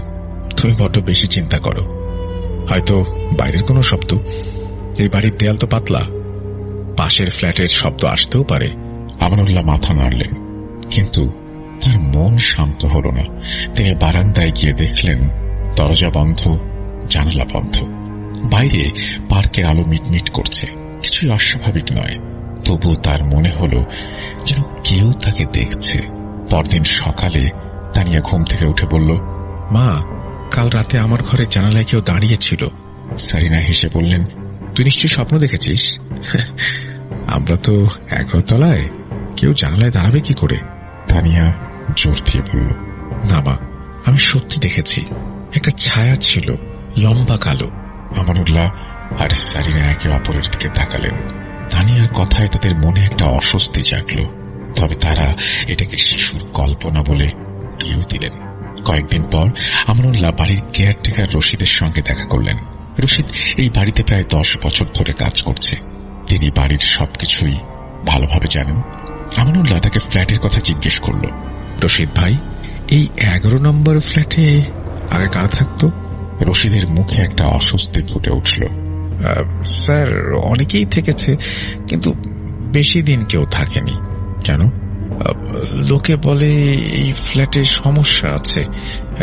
তুমি বড্ড বেশি চিন্তা করো। হয়তো বাইরের কোনো শব্দ। এই বাড়ির দেয়াল তো পাতলা, পাশের ফ্ল্যাটের শব্দ আসতেও পারে। আমানুল্লাহ মাথা নাড়লেন, কিন্তু তার মন শান্ত হল না। তিনি বারান্দায় গিয়ে দেখলেন দরজা বন্ধ, জানালা বন্ধ। বাইরে পার্কে আলো মিটমিট করছে। কিছুই অস্বাভাবিক নয়, তবু তার মনে হল যেন কেউ তাকে দেখছে। পরদিন সকালে তানিয়া ঘুম থেকে উঠে বলল, মা, কাল রাতে আমার ঘরের জানালায় কেউ দাঁড়িয়েছিল। সারিনা হেসে বললেন, তুই নিশ্চয়ই স্বপ্ন দেখেছিস। আমরা তো 11 তলায়, কেউ জানালায় দাঁড়াবে কি করে? তানিয়া জোর দিয়ে বলল, না মা, আমি সত্যি দেখেছি। একটা ছায়া ছিল, লম্বা কালো। আমানুল্লাহ আর সারিনা একে অপরের দিকে তাকালেন। তানিয়ার কথায় তাদের মনে একটা অস্বস্তি জাগলো, তবে তারা এটাকে শিশুর কল্পনা বলে উড়িয়ে দিলেন। কয়েকদিন পর আমানুল্লাহ বাড়ির কেয়ারটেকার রশিদের সঙ্গে দেখা করলেন। রশিদ এই বাড়িতে প্রায় 10 বছর ধরে কাজ করছে। তিনি বাড়ির সবকিছুই ভালোভাবে জানেন। আমানুল্লাহ তাকে ফ্ল্যাটের কথা জিজ্ঞেস করল। রশিদ ভাই, এই 11 নম্বর ফ্ল্যাটে আগে কারা থাকতো? রশিদের মুখে একটা অস্বস্তি ফুটে উঠল। স্যার, অনেকেই থেকেছে, কিন্তু বেশি দিন কেউ থাকেনি। কেন? লোকে বলে এই ফ্ল্যাটে সমস্যা আছে,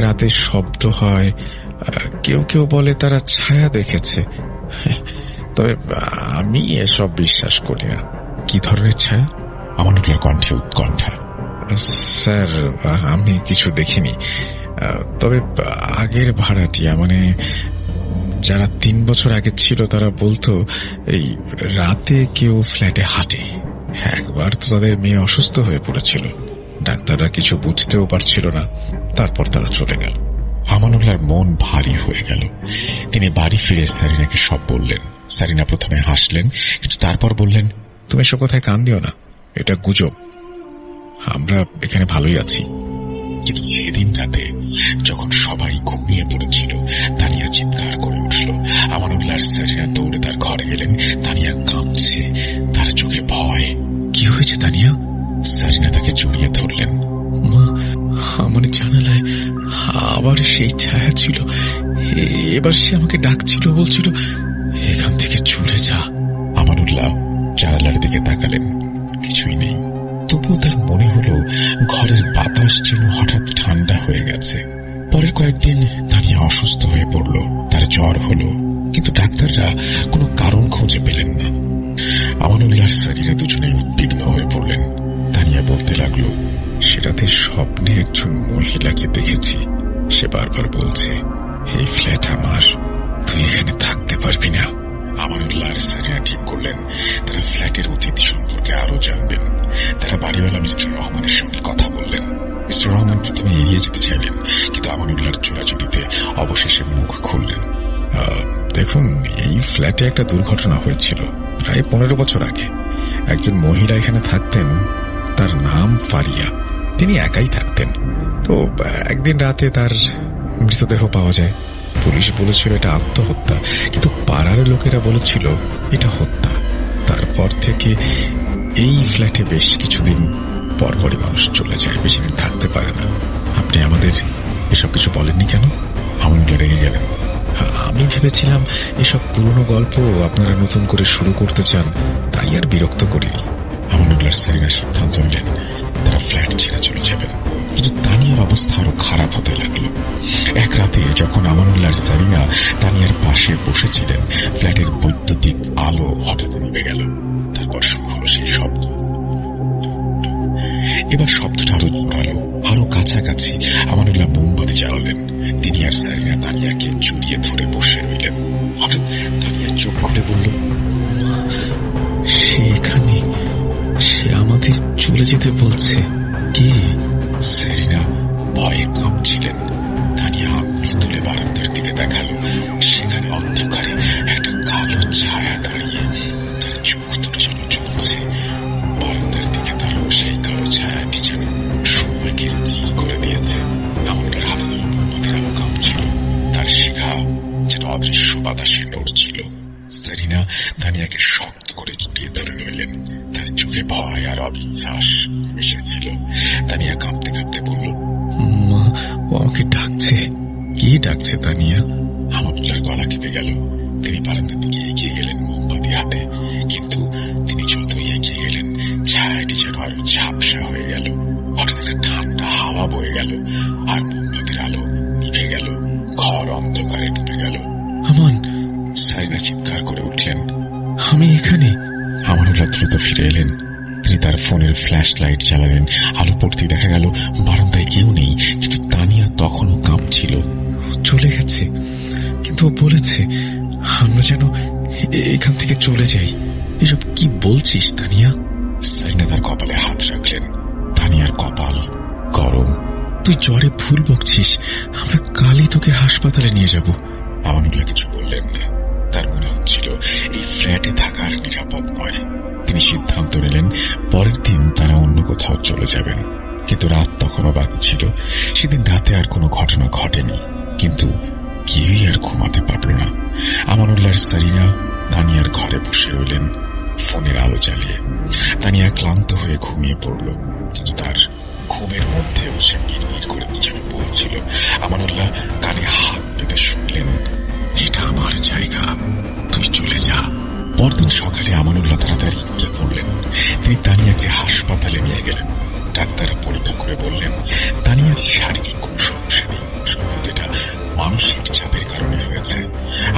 রাতে শব্দ হয়। কেউ কেউ বলে তারা ছায়া দেখেছে, তবে আমি এসব বিশ্বাস করি না। কি ধরনের ছায়া? আমানুল্লাহ কণ্ঠে উৎকণ্ঠা। স্যার, আমি কিছু দেখিনি, তবে আগের ভাড়াটিয়া, মানে যারা 3 বছর আগে ছিল, তারা বলতো এই রাতে কেউ ফ্ল্যাটে হাঁটে। একবার তো তাদের মেয়ে অসুস্থ হয়ে পড়েছিল, ডাক্তাররা কিছু বুঝতেও পারছিল না, তারপর তারা চলে গেল। আমানুল্লাহর মন ভারী হয়ে গেল। তিনি বাড়ি ফিরে সারিনাকে সব বললেন। সারিনা প্রথমে হাসলেন, কিন্তু তারপর বললেন, তুমি এসব কথায় কান দিও না, এটা গুজব। আমরা এখানে ভালোই আছি। কিন্তু সেদিন রাতে যখন সবাই ঘুমিয়ে পড়েছিল, তানিয়া চিৎকার করে উঠল। আমানুল্লাহ আর সারিনা দৌড়ে তার ঘরে গেলেন। তানিয়া কাঁদছে, তার চোখে ভয়। কি হয়েছে তানিয়া? সারিনা তাকে জড়িয়ে ধরলেন। মা, আমার জানালায় আবার সেই ছায়া ছিল। এবার সে আমাকে ডাকছিল, বলছিল এখান থেকে চলে যা। আমানুল্লাহ জানালার দিকে তাকালেন, কিছুই নেই। তবুও তার মনে হলো ঘরের বাতাস যেন হঠাৎ ঠান্ডা হয়ে গেছে। পরের কয়েকদিন তানিয়া অসুস্থ হয়ে পড়ল। তার জ্বর হলো, কিন্তু ডাক্তাররা কোনো কারণ খুঁজে পেলেন না। আমানুল্লাহ আর সারিনা দুজনেই উদ্বিগ্ন হয়ে পড়লেন। তানিয়া বলতে লাগলো, সেটাতে স্বপ্নে একজন মহিলাকে দেখেছি। সে বারবার বলছে, এই ফ্ল্যাট আমার, তুই এখানে থাকতে পারবি না। আমানুল্লাহ আর সারিনা ঠিক করলেন তারা ফ্ল্যাটের অতিথি সম্পর্কে আরো জানবেন। তারা বাড়িওয়ালা মিস্টার রহমানের সঙ্গে কথা বললেন। মিস্টার রহমান প্রথমে এড়িয়ে যেতে চাইলেন, কিন্তু আমানুল্লাহর চোরাচুরিতে অবশেষে মুখ খুললেন। দেখুন, এই ফ্ল্যাটে একটা দুর্ঘটনা হয়েছিল প্রায় 15 বছর আগে। একজন মহিলা এখানে থাকতেন, তার নাম ফারিয়া। তিনি একাই থাকতেন। তো একদিন রাতে তার মৃতদেহ পাওয়া যায়। পুলিশ বলেছিল এটা আত্মহত্যা, কিন্তু পাড়ার লোকেরা বলেছিল এটা হত্যা। তারপর থেকে এই ফ্ল্যাটে বেশ কিছুদিন পরপরই মানুষ চলে যায়, বেশি দিন থাকতে পারে না। আপনি আমাদের এসব কিছু বলেননি কেন? আমানুল্লাহ রেগে গেলেন। আমি ভেবেছিলাম এসব পুরনো গল্প আপনারা নতুন করে শুরু করতে চান, তাই আর বিরক্ত করিনি। আমানুল্লাহ সারিনা সিদ্ধান্ত নিলেন তারা ফ্ল্যাট ছেড়ে চলে যাবেন। কিন্তু তানিয়ার অবস্থা আরো খারাপ হতে লাগলো। এক রাতে যখন আমানুল্লাহ সারিনা তানিয়ার পাশে বসেছিলেন, ফ্ল্যাটের বৈদ্যুতিক আলো হঠাৎ নিভে গেল। তারপর শুরু হলো সেই শব্দ। এবার শব্দটা আরো জোরালো, আরো কাছাকাছি। আমানুল্লাহ মোমবাতি জ্বালালেন। তিনি আর সারিনা তানিয়াকে জড়িয়ে ধরে বসে রইলেন। হঠাৎ তানিয়া চোখ খুলে বলল, সে এখানে, সে আমাদের চলে যেতে বলছে। কে? সারিনা ভয়ে কাঁপছিলেন। তানিয়া আঙুল তুলে বারান্দার দিকে দেখালো। সেখানে অন্ধকারে একটা কালো ছায়া দাঁড়িয়ে, তার চোখ দুটো যেন জ্বলছে। বারান্দার দিকে দাঁড়ানো সেই কালো ছায়াটি যেন সময়কে স্থির করে দিয়েছে। আমাদের হাতে মোমবাতির আলো কাঁপছিল, তার শিখা যেন অদৃশ্য বাতাসে নড়ছিল। সারিনা তানিয়াকে শক্ত করে জড়িয়ে ধরে রইলেন। তার চোখে ভয় আর অবিশ্বাস মিশেছিল। তানিয়া কাঁপতে কাঁপতে বলল, মা, ও আমাকে ডাকছে। কি ডাকছে তানিয়া? আমানুল্লাহর গলা কেঁপে গেল। তিনি বারান্দার দিকে এগিয়ে গেলেন মোমবাতি হাতে, কিন্তু তিনি যতই এগিয়ে গেলেন ছায়াটি যেন আরো ঝাপসা হয়ে গেল। হঠাৎ একটা ঠান্ডা হাওয়া বয়ে গেল, আর মোমবাতির আলো নিভে গেল। ঘর অন্ধকারে ডুবে গেল। আমান! সারিনা চিৎকার করে উঠলেন, আমি এখানে। আমানুল্লাহ দ্রুত ফিরে এলেন। তিনি তার ফোনের ফ্ল্যাশ লাইট চালালেন। আলো পড়তে দেখা গেল বারান্দায় কেউ নেই, কিন্তু তানিয়া তখনও কাঁপছিল। চলে গেছে, কিন্তু ও বলেছে আমরা যেন এখান থেকে চলে যাই। এসব কি বলছিস তানিয়া? সারিনা তার কপালে হাত রাখলেন। তানিয়ার কপাল গরম। তুই জ্বরে ভুল বকছিস। আমরা কালই তোকে হাসপাতালে নিয়ে যাব। আমানুল্লাহ কিছু বললেন না। তার মনে হচ্ছিল এই ফ্ল্যাটে থাকার নিরাপদ নয়। তিনি সিদ্ধান্ত নিলেন পরের দিন তারা অন্য কোথাও চলে যাবেন। কিন্তু রাত তখনও বাকি ছিল। সেদিন রাতে আর কোনো ঘটনা ঘটেনি, কিন্তু কেউই আর ঘুমাতে পারল না। আমানুল্লাহর সারিনা তানিয়ার ঘরে বসে রইলেন, ফোনের আলো জ্বালিয়ে। তানিয়া ক্লান্ত হয়ে ঘুমিয়ে পড়ল, কিন্তু তার ঘুমের মধ্যেও সে বিড়বিড় করে কি যেন বলছিল। আমানুল্লাহ কানে হাত পেতে শুনলেন, এটা আমার জায়গা, তুই চলে যা। পরদিন সকালে আমানুল্লাহ তাড়াতাড়ি উঠে পড়লেন। তিনি তানিয়াকে হাসপাতালে নিয়ে গেলেন। ডাক্তাররা পরীক্ষা করে বললেন তানিয়ার শারীরিক কোনো সমস্যা নেই, এটা মানসিক চাপের কারণে হয়েছে।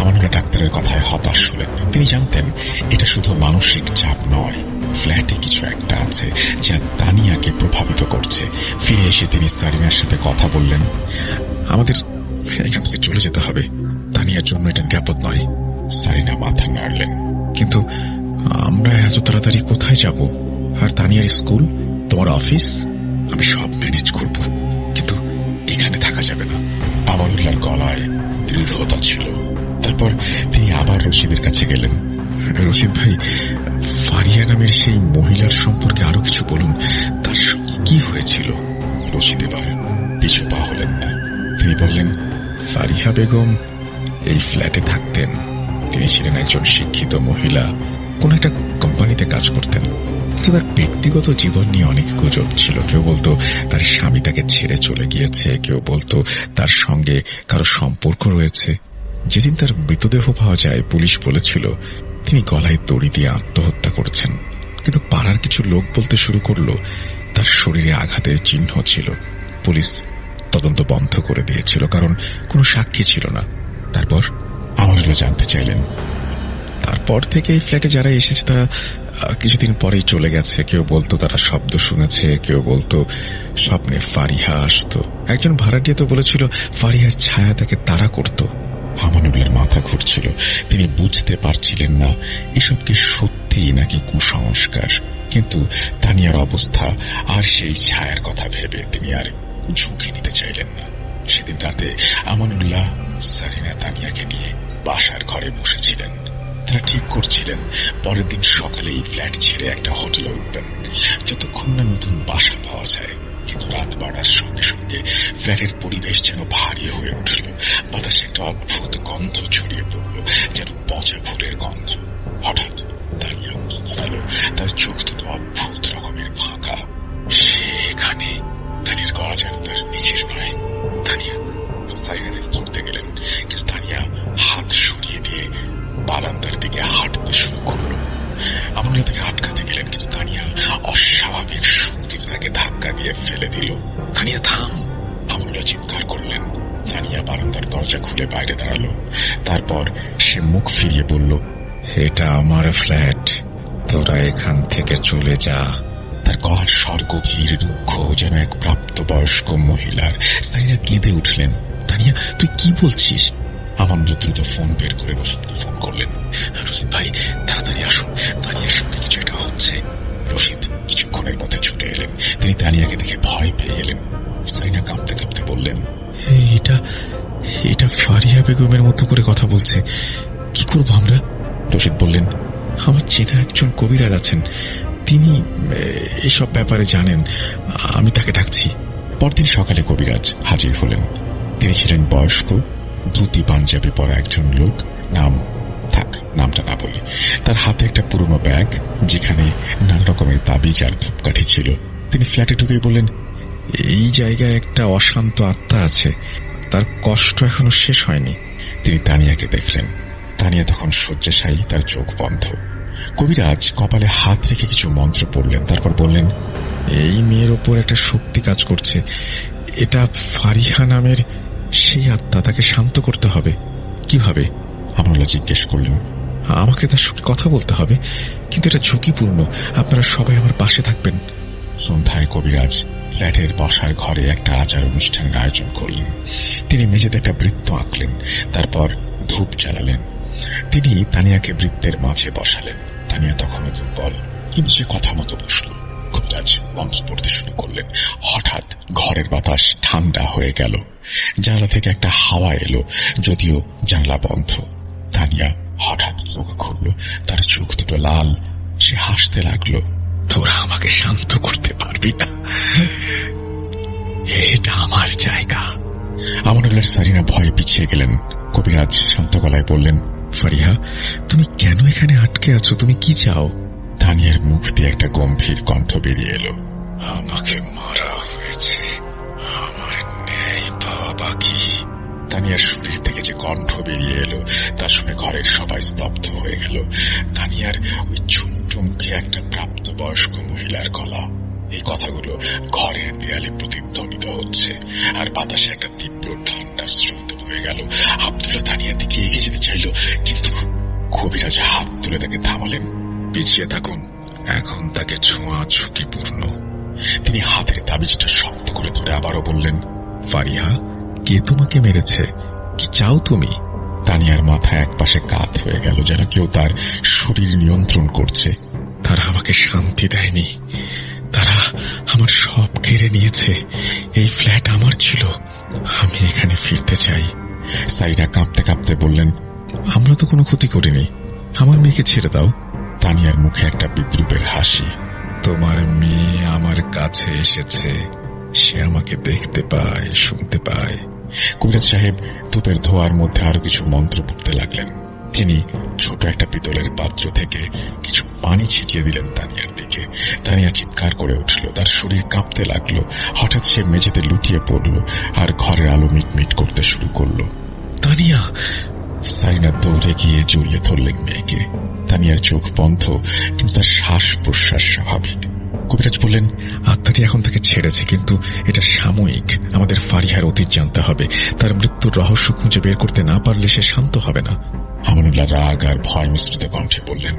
আমানুল্লাহ ডাক্তারের কথায় হতাশ হলেন। তিনি জানতেন এটা শুধু মানসিক চাপ নয়, ফ্ল্যাটে কিছু একটা আছে যা তানিয়াকে প্রভাবিত করছে। ফিরে এসে তিনি সারিনার সাথে কথা বললেন, আমাদের এখান থেকে চলে যেতে হবে, তানিয়ার জন্য এটা নিরাপদ নয়। সারিনা মাথা নাড়লেন, কিন্তু আমরা এত তাড়াতাড়ি কোথায় যাব? আর তানিয়ার স্কুল, তোমার অফিস? আমি সব ম্যানেজ করব, কিন্তু এখানে থাকা যাবে না। আমানুল্লাহর গলায় দৃঢ়তা ছিল। তারপর তিনি আবার রশিদের কাছে গেলেন। রশিদ ভাই, ফারিয়া নামের সেই মহিলার সম্পর্কে আরো কিছু বলুন, তার সঙ্গে কি হয়েছিল? রশিদ এবার পিছু পা হলেন না। তিনি বললেন, ফারিহা বেগম এই ফ্ল্যাটে থাকতেন। তিনি ছিলেন একজন শিক্ষিত মহিলা, কোন একটা কোম্পানিতে কাজ করতেন। কিন্তু তার ব্যক্তিগত জীবন নিয়ে অনেক গুজব ছিল। কেউ বলতো তার স্বামী তাকে ছেড়ে চলে গিয়েছে, কেউ বলতো তার সঙ্গে কারো সম্পর্ক রয়েছে। যেদিন তার মৃতদেহ পাওয়া যায়, পুলিশ বলেছিল তিনি গলায় দড়ি দিয়ে আত্মহত্যা করেছেন। কিন্তু পাড়ার কিছু লোক বলতে শুরু করলো তার শরীরে আঘাতের চিহ্ন ছিল। পুলিশ তদন্ত বন্ধ করে দিয়েছিল, কারণ কোনো সাক্ষী ছিল না। তারপর আমানুল্লাহ জানতে চাইলেন, তারপর থেকে এই ফ্ল্যাটে যারা এসেছে তারা কিছুদিন পরেই চলে গেছে। কেউ বলতো তারা শব্দ শুনেছে, কেউ বলতো স্বপ্নে ফারিহা আসতো। একজন ভাড়াটিয়া তো বলেছিল ফারিহার ছায়া তাকে তাড়া করত। আমানুল্লাহর মাথা ঘুরছিল। তিনি বুঝতে পারছিলেন না এসব কি সত্যি নাকি কুসংস্কার। কিন্তু তানিয়ার অবস্থা আর সেই ছায়ার কথা ভেবে তিনি আর ঝুঁকি নিতে চাইলেন না। সেদিন রাতে আমানুল্লাহ সারিনা তানিয়াকে নিয়ে বাসার ঘরে বসেছিলেন। তারা ঠিক করছিলেন পরের দিন সকালে এই ফ্ল্যাট ছেড়ে একটা হোটেলে উঠবেন, যতক্ষণ না নতুন বাসা পাওয়া যায়। কিন্তু রাত বাড়ার সঙ্গে সঙ্গে ফ্ল্যাটের পরিবেশ যেন ভারী হয়ে উঠল। বাতাসে একটা অদ্ভুত গন্ধ ছড়িয়ে পড়ল, যেন পচা ফুলের গন্ধ। হঠাৎ তানিয়া উঠে দাঁড়ালো। তার চোখ দুটো অদ্ভুত রকমের ফাঁকা। সেখানে তানিয়ার গলা যেন তার নিজের নয়। তানিয়া সাইরেনের ধরতে গেলেন, কিন্তু তানিয়া হাত সরিয়ে দিয়ে বারান্দার দিকে হাঁটতে শুরু করলো। আমানুল্লাহ তাকে আটকাতে গেলেন, কিন্তু তানিয়া অস্বাভাবিক শক্তিতে তাকে ধাক্কা দিয়ে ফেলে দিল। তানিয়া থাম! আমানুল্লাহ চিৎকার করলেন। তানিয়া বারান্দার দরজা খুলে বাইরে দাঁড়ালো। তারপর সে মুখ ফিরিয়ে বলল, এটা আমার ফ্ল্যাট, তোরা এখান থেকে চলে যা। তার গলার স্বর গভীর, রুক্ষ, যেন এক প্রাপ্তবয়স্ক মহিলার। সাইরা কেঁদে উঠলেন। তানিয়া, তুই কি বলছিস? আমানুল্লাহ দ্রুত ফোন বের করে রশিদকে ফোন করলেন। রশিদ ভাই, তাড়াতাড়ি আসুন, তানিয়ার সঙ্গে কিছু একটা হচ্ছে। রশিদ কিছুক্ষণের মধ্যে ছুটে এলেন। তিনি তানিয়াকে দেখে ভয় পেয়ে গেলেন। সাইনা কাঁপতে কাঁপতে বললেন, এটা ফারিয়া বেগমের মতো করে কথা বলছে, কি করবো আমরা? রশিদ বললেন, আমার চেনা একজন কবিরাজ আছেন, তিনি এসব ব্যাপারে জানেন, আমি তাকে ডাকছি। পরদিন সকালে কবিরাজ হাজির হলেন। তিনি ছিলেন বয়স্ক, ধুতি পাঞ্জাবি পরা একজন লোক। নামটা না বলি। তার হাতে একটা পুরনো ব্যাগ, যেখানে নানা রকমের তাবিজ আর ধূপকাঠি ছিল। তিনি ফ্ল্যাটে ঢুকেই বললেন, এই জায়গায় একটা অশান্ত আত্মা আছে, তার কষ্ট এখনো শেষ হয়নি। তিনি তানিয়াকে দেখলেন। তানিয়া তখন শয্যাশায়ী, তার চোখ বন্ধ। কবিরাজ কপালে হাত রেখে কিছু মন্ত্র পড়লেন। তারপর বললেন, এই মেয়ের ওপর একটা শক্তি কাজ করছে, এটা ফারিহা নামের সেই আত্মা, তাকে শান্ত করতে হবে। কিভাবে? আমানুল্লাহ জিজ্ঞেস করলেন। আমাকে তার সঙ্গে কথা বলতে হবে, কিন্তু এটা ঝুঁকিপূর্ণ, আপনারা সবাই আমার পাশে থাকবেন। সন্ধ্যায় কবিরাজ ফ্ল্যাটের বসার ঘরে একটা আচার অনুষ্ঠানের আয়োজন করলেন। তিনি মেঝেতে একটা বৃত্ত আঁকলেন, তারপর ধূপ জ্বালালেন। তিনি তানিয়াকে বৃত্তের মাঝে বসালেন। তানিয়া তখনও দুর্বল, কিন্তু সে কথা মতো বসল। কবিরাজ মন্ত্র পড়তে শুরু করলেন। হঠাৎ ঘরের বাতাস ঠান্ডা হয়ে গেল। জানলা থেকে একটা হাওয়া এলো, যদিও জানলা বন্ধ। তানিয়া হঠাৎ চোখ খুলল, তার চোখ দুটো লাল। সে হাসতে লাগলো। তোরা আমাকে শান্ত করতে পারবি না, এটা আমার জায়গা। আমানুল্লাহ সারিনা ভয়ে পিছিয়ে গেলেন। কবিরাজ শান্ত গলায় বললেন, ফারিহা, তুমি কেন এখানে আটকে আছো? তুমি কি চাও? তানিয়ার মুখ দিয়ে একটা গম্ভীর কণ্ঠ বেরিয়ে এলো, আমাকে মারা হয়েছে, আমার ন্যায় পাওয়া বাকি। তানিয়ার শরীর থেকে যে কণ্ঠ বেরিয়ে এলো তা শুনে ঘরের সবাই স্তব্ধ হয়ে গেল। তানিয়ার ওই ছোট্ট মুখে একটা প্রাপ্তবয়স্ক মহিলার গলা। এই কথাগুলো ঘরের দেয়ালে প্রতিধ্বনিত হচ্ছে, আর বাতাসে একটা তীব্র ঠান্ডা স্রোত বয়ে গেল। আব্দুল্লাহ তানিয়ার দিকে এগিয়ে যেতে চাইল, কিন্তু কবিরাজ হাত তুলে তাকে থামালেন। পিছিয়ে থাকুন, এখন তাকে ছোঁয়া ঝুঁকিপূর্ণ। তিনি হাতের তাবিজটা শক্ত করে ধরে আবারও বললেন, ফারিহা, কে তোমাকে মেরেছে? কি চাও তুমি? তানিয়ার মাথা একপাশে কাত হয়ে গেল, যেন কেউ তার শরীর নিয়ন্ত্রণ করছে। তারা আমাকে শান্তি দেয়নি, তারা আমার সব কেড়ে নিয়েছে। এই ফ্ল্যাট আমার ছিল, আমি এখানে ফিরতে চাই। সাইরা কাঁপতে কাঁপতে বললেন, আমরা তো কোনো ক্ষতি করিনি, আমার মেয়েকে ছেড়ে দাও। তানিয়ার মুখে একটা বিদ্রুপের হাসি। তোমার মেয়ে আমার কাছে এসেছে, সে আমাকে দেখতে পায়, শুনতে পায়। কবিরাজ সাহেব ধূপের ধোয়ার মধ্যে আরো কিছু মন্ত্র পড়তে লাগলেন। তিনি ছোট একটা পিতলের পাত্র থেকে কিছু পানি ছিটিয়ে দিলেন তানিয়ার দিকে। তানিয়া চিৎকার করে উঠল, তার শরীর কাঁপতে লাগলো। হঠাৎ সে মেঝেতে লুটিয়ে পড়ল আর ঘরের আলো মিটমিট করতে শুরু করলো। তানিয়া! সারিনা দৌড়ে গিয়ে জড়িয়ে ধরলেন মেয়েকে। তানিয়ার চোখ বন্ধ, কিন্তু তার শ্বাস প্রশ্বাস স্বাভাবিক। কবিরাজ বললেন, আত্মাটি এখন তাকে ছেড়েছে, কিন্তু এটা সাময়িক। আমাদের ফারিহার অতীত জানতে হবে, তার মৃত্যুর রহস্য খুঁজে বের করতে না পারলে সে শান্ত হবে না। আমানুল্লাহ রাগ আর ভয় মিশ্রিত কণ্ঠে বললেন,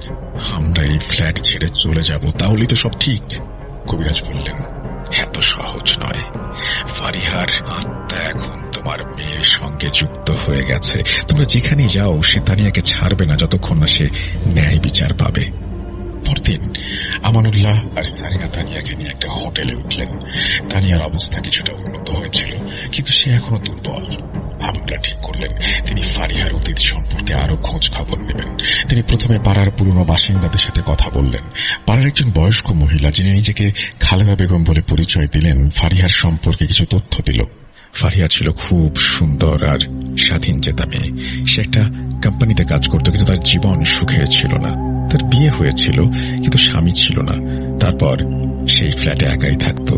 আমরা এই ফ্ল্যাট ছেড়ে চলে যাব, তাহলেই তো সব ঠিক। কবিরাজ বললেন, এত সহজ নয়। ফারিহার আত্মা এখন তোমার মেয়ের সঙ্গে যুক্ত হয়ে গেছে। তোমরা যেখানেই যাও, সে তানিয়াকে ছাড়বে না যতক্ষণ না সে ন্যায় বিচার পাবে। পরদিন আমানুল্লাহ আর সারিনা তানিয়াকে নিয়ে একটা হোটেলে উঠলেন। তানিয়ার অবস্থা কিছুটা উন্নত হয়েছিল, কিন্তু সে এখনো দুর্বল। মামলা ঠিক করলেন তিনি ফারিহার অতীত সম্পর্কে আরো খোঁজ খবর নেবেন। তিনি প্রথমে পাড়ার পুরনো বাসিন্দাদের সাথে কথা বললেন। পাড়ার একজন বয়স্ক মহিলা, যিনি নিজেকে খালেদা বেগম বলে পরিচয় দিলেন, ফারিহার সম্পর্কে কিছু তথ্য দিল। ফারিহা ছিল খুব সুন্দর আর স্বাধীন চেতা মেয়ে। সে একটা কোম্পানিতে কাজ করত, কিন্তু তার জীবন সুখে ছিল না। তার বিয়ে হয়েছিল, কিন্তু স্বামী ছিল না। তারপর সেই ফ্ল্যাটে একাই থাকত।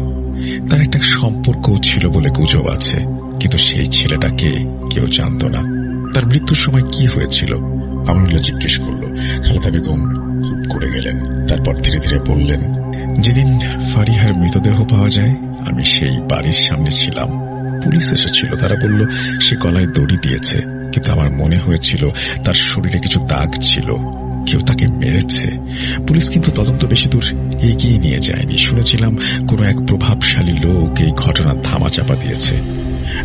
তার একটা সম্পর্কও ছিল বলে গুজব আছে, কিন্তু সেই ছেলেটাকে কেউ জানত না। তার মৃত্যুর সময় কি হয়েছিল আমানুল্লাহ জিজ্ঞেস করল। খালেদা বেগম চুপ করে গেলেন। তারপর ধীরে ধীরে বললেন, যেদিন ফারিহার মৃতদেহ পাওয়া যায় আমি সেই বাড়ির সামনে ছিলাম। পুলিশ এসেছিল। তারা বলল সে গলায় দড়ি দিয়েছে, কিন্তু আমার মনে হয়েছিল তার শরীরে কিছু দাগ ছিল, কেউ তাকে মেরেছে। পুলিশ কিন্তু তদন্ত বেশি দূর এগিয়ে নিয়ে যায়নি। শুনেছিলাম কোনো এক প্রভাবশালী লোক এই ঘটনার ধামাচাপা দিয়েছে।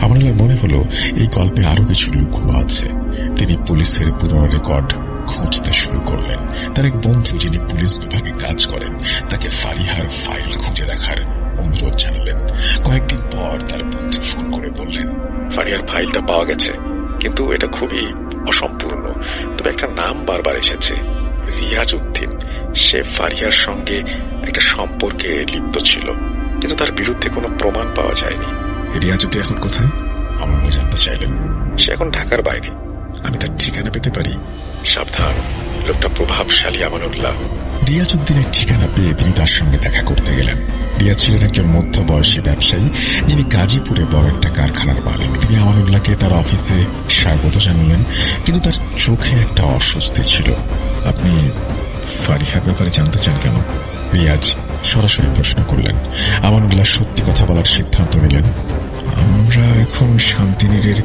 আমার মনে হলো এই গল্পে আরো কিছু লুকোনো আছে। তিনি পুলিশের পুরনো রেকর্ড খুঁজতে শুরু করলেন। তার এক বন্ধু, যিনি পুলিশ বিভাগে কাজ করেন, তাকে ফারিহার ফাইল খুঁজে দেখার অনুরোধ জানালেন। কয়েকদিন পর তার বন্ধু ফোন করে বললেন, ফারিহার ফাইলটা পাওয়া গেছে, কিন্তু এটা খুবই অসম্পূর্ণ। তবে একটা নাম বারবার এসেছে, রিয়াজ উদ্দিন। সে ফারিহার সঙ্গে একটা সম্পর্কে লিপ্ত ছিল, কিন্তু তার বিরুদ্ধে কোনো প্রমাণ পাওয়া যায়নি। রিয়াজ উদ্দিন এখন কোথায় আমানুল্লাহ জানতে চাইলেন। সে এখন ঢাকার বাইরে। আমি তার ঠিকানা পেতে পারি? সাবধান, লোকটা প্রভাবশালী আমানুল্লাহ। রিয়াজ উদ্দিনের ঠিকানা পেয়ে তিনি তার সঙ্গে দেখা করতে গেলেন। রিয়াজ ছিলেন একজন মধ্যবয়সী ব্যবসায়ী, যিনি গাজীপুরে বড় একটা কারখানার মালিক। তিনি আমানুল্লাহকে তার অফিসে স্বাগত জানালেন, কিন্তু তার চোখে একটা অস্বস্তি ছিল। আপনি ফারিহার ব্যাপারে জানতে চান কেন? রিয়াজ সরাসরি প্রশ্ন করলেন। আমানুল্লাহ সত্যি কথা বলার সিদ্ধান্ত নিলেন। আমরা এখন শান্তিনীরের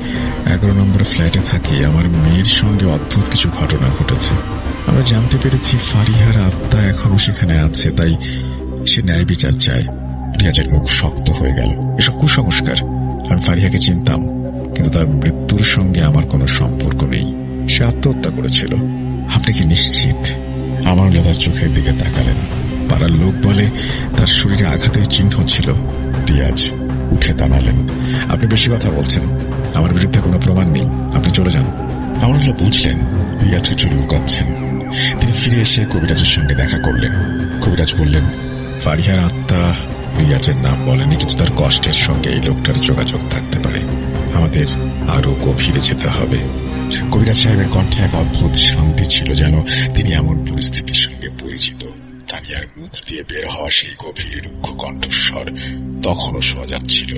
11 নম্বর ফ্ল্যাটে থাকি। আমার মেয়ের সঙ্গে অদ্ভুত কিছু ঘটনা ঘটেছে। আমরা জানতে পেরেছি ফারিহার আত্মা এখনো সেখানে আছে, তাই সে ন্যায় বিচার চায়। রিয়াজের মুখ শক্ত হয়ে গেল। এসব কুসংস্কার। আমি ফারিহাকে চিনতাম, কিন্তু তার মৃত্যুর সঙ্গে আমার কোনো সম্পর্ক নেই। সে আত্মহত্যা করেছিল। আপনি কি নিশ্চিত? আমানুল্লাহ তার চোখের দিকে তাকালেন। পাড়ার লোক বলে তার শরীরে আঘাতের চিহ্ন ছিল। রিয়াজ উঠে দাঁড়ালেন। আপনি বেশি কথা বলছেন। আমার বিরুদ্ধে কোনো প্রমাণ নেই, আপনি চলে যান। আমানুল্লাহ বুঝলেন রিয়াজ কিছু লুকাচ্ছেন। তিনি ফিরে এসে কবিরাজের সঙ্গে দেখা করলেন। কবিরাজ বললেন, ফারিহার আত্মা রিয়াজের নাম বলেনি, কিন্তু তার কষ্টের সঙ্গে এই লোকটার যোগাযোগ থাকতে পারে। আমাদের আরো গভীরে যেতে হবে। কবিরাজ সাহেবের কণ্ঠে এক অদ্ভুত শান্তি ছিল, যেন তিনি এমন পরিস্থিতির সঙ্গে পরিচিত। তানিয়ার মুখ দিয়ে বের হওয়া সেই গভীর রুক্ষ কণ্ঠস্বর তখনও শোনা যাচ্ছিল,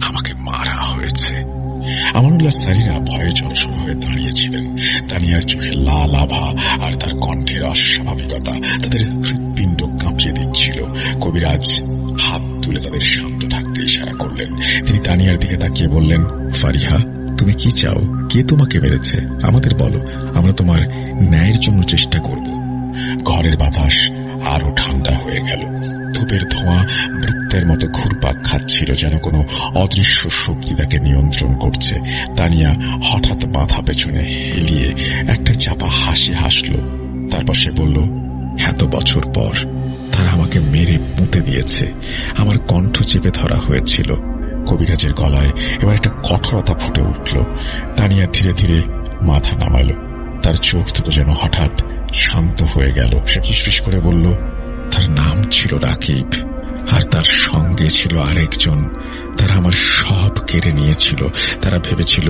আমাকে মারা হয়েছে। আমানুল্লাহ সারিরা ভয়ে জড়সড় হয়ে দাঁড়িয়েছিলেন। তানিয়ার চোখে লাল আভা আর তার কণ্ঠের অস্বাভাবিকতা তাদের হৃৎপিণ্ড কাঁপিয়ে দিচ্ছিল। কবিরাজ হাত তুলে তাদের শান্ত থাকতে ইশারা করলেন। তিনি তানিয়ার দিকে তাকিয়ে বললেন, ফারিহা, তুমি কি চাও? কে তোমাকে মেরেছে? আমাদের বলো, আমরা তোমার ন্যায়ের জন্য চেষ্টা করব। ঘরের বাতাস আরো ঠান্ডা হয়ে গেল। ধূপের ধোঁয়া বৃত্তের মতো ঘুরপাক খাচ্ছিল, যেন কোনো অদৃশ্য শক্তি তাকে নিয়ন্ত্রণ করছে। তানিয়া হঠাৎ মাথা পেছনে হেলিয়ে একটা চাপা হাসি হাসল। তারপর সে বলল, এত বছর পর তারা আমাকে মেরে পুঁতে দিয়েছে। আমার কণ্ঠ চেপে ধরা হয়েছিল। কবিরাজের গলায় এবার একটা কঠোরতা ফুটে উঠল। তানিয়া ধীরে ধীরে মাথা নামালো। তার চোখ দুটো যেন হঠাৎ শান্ত হয়ে গেল। সে ফিসফিস করে বলল, তার নাম ছিল রাকিব, আর তার সঙ্গে ছিল আরেকজন। তারা আমার সব কেড়ে নিয়েছিল। তারা ভেবেছিল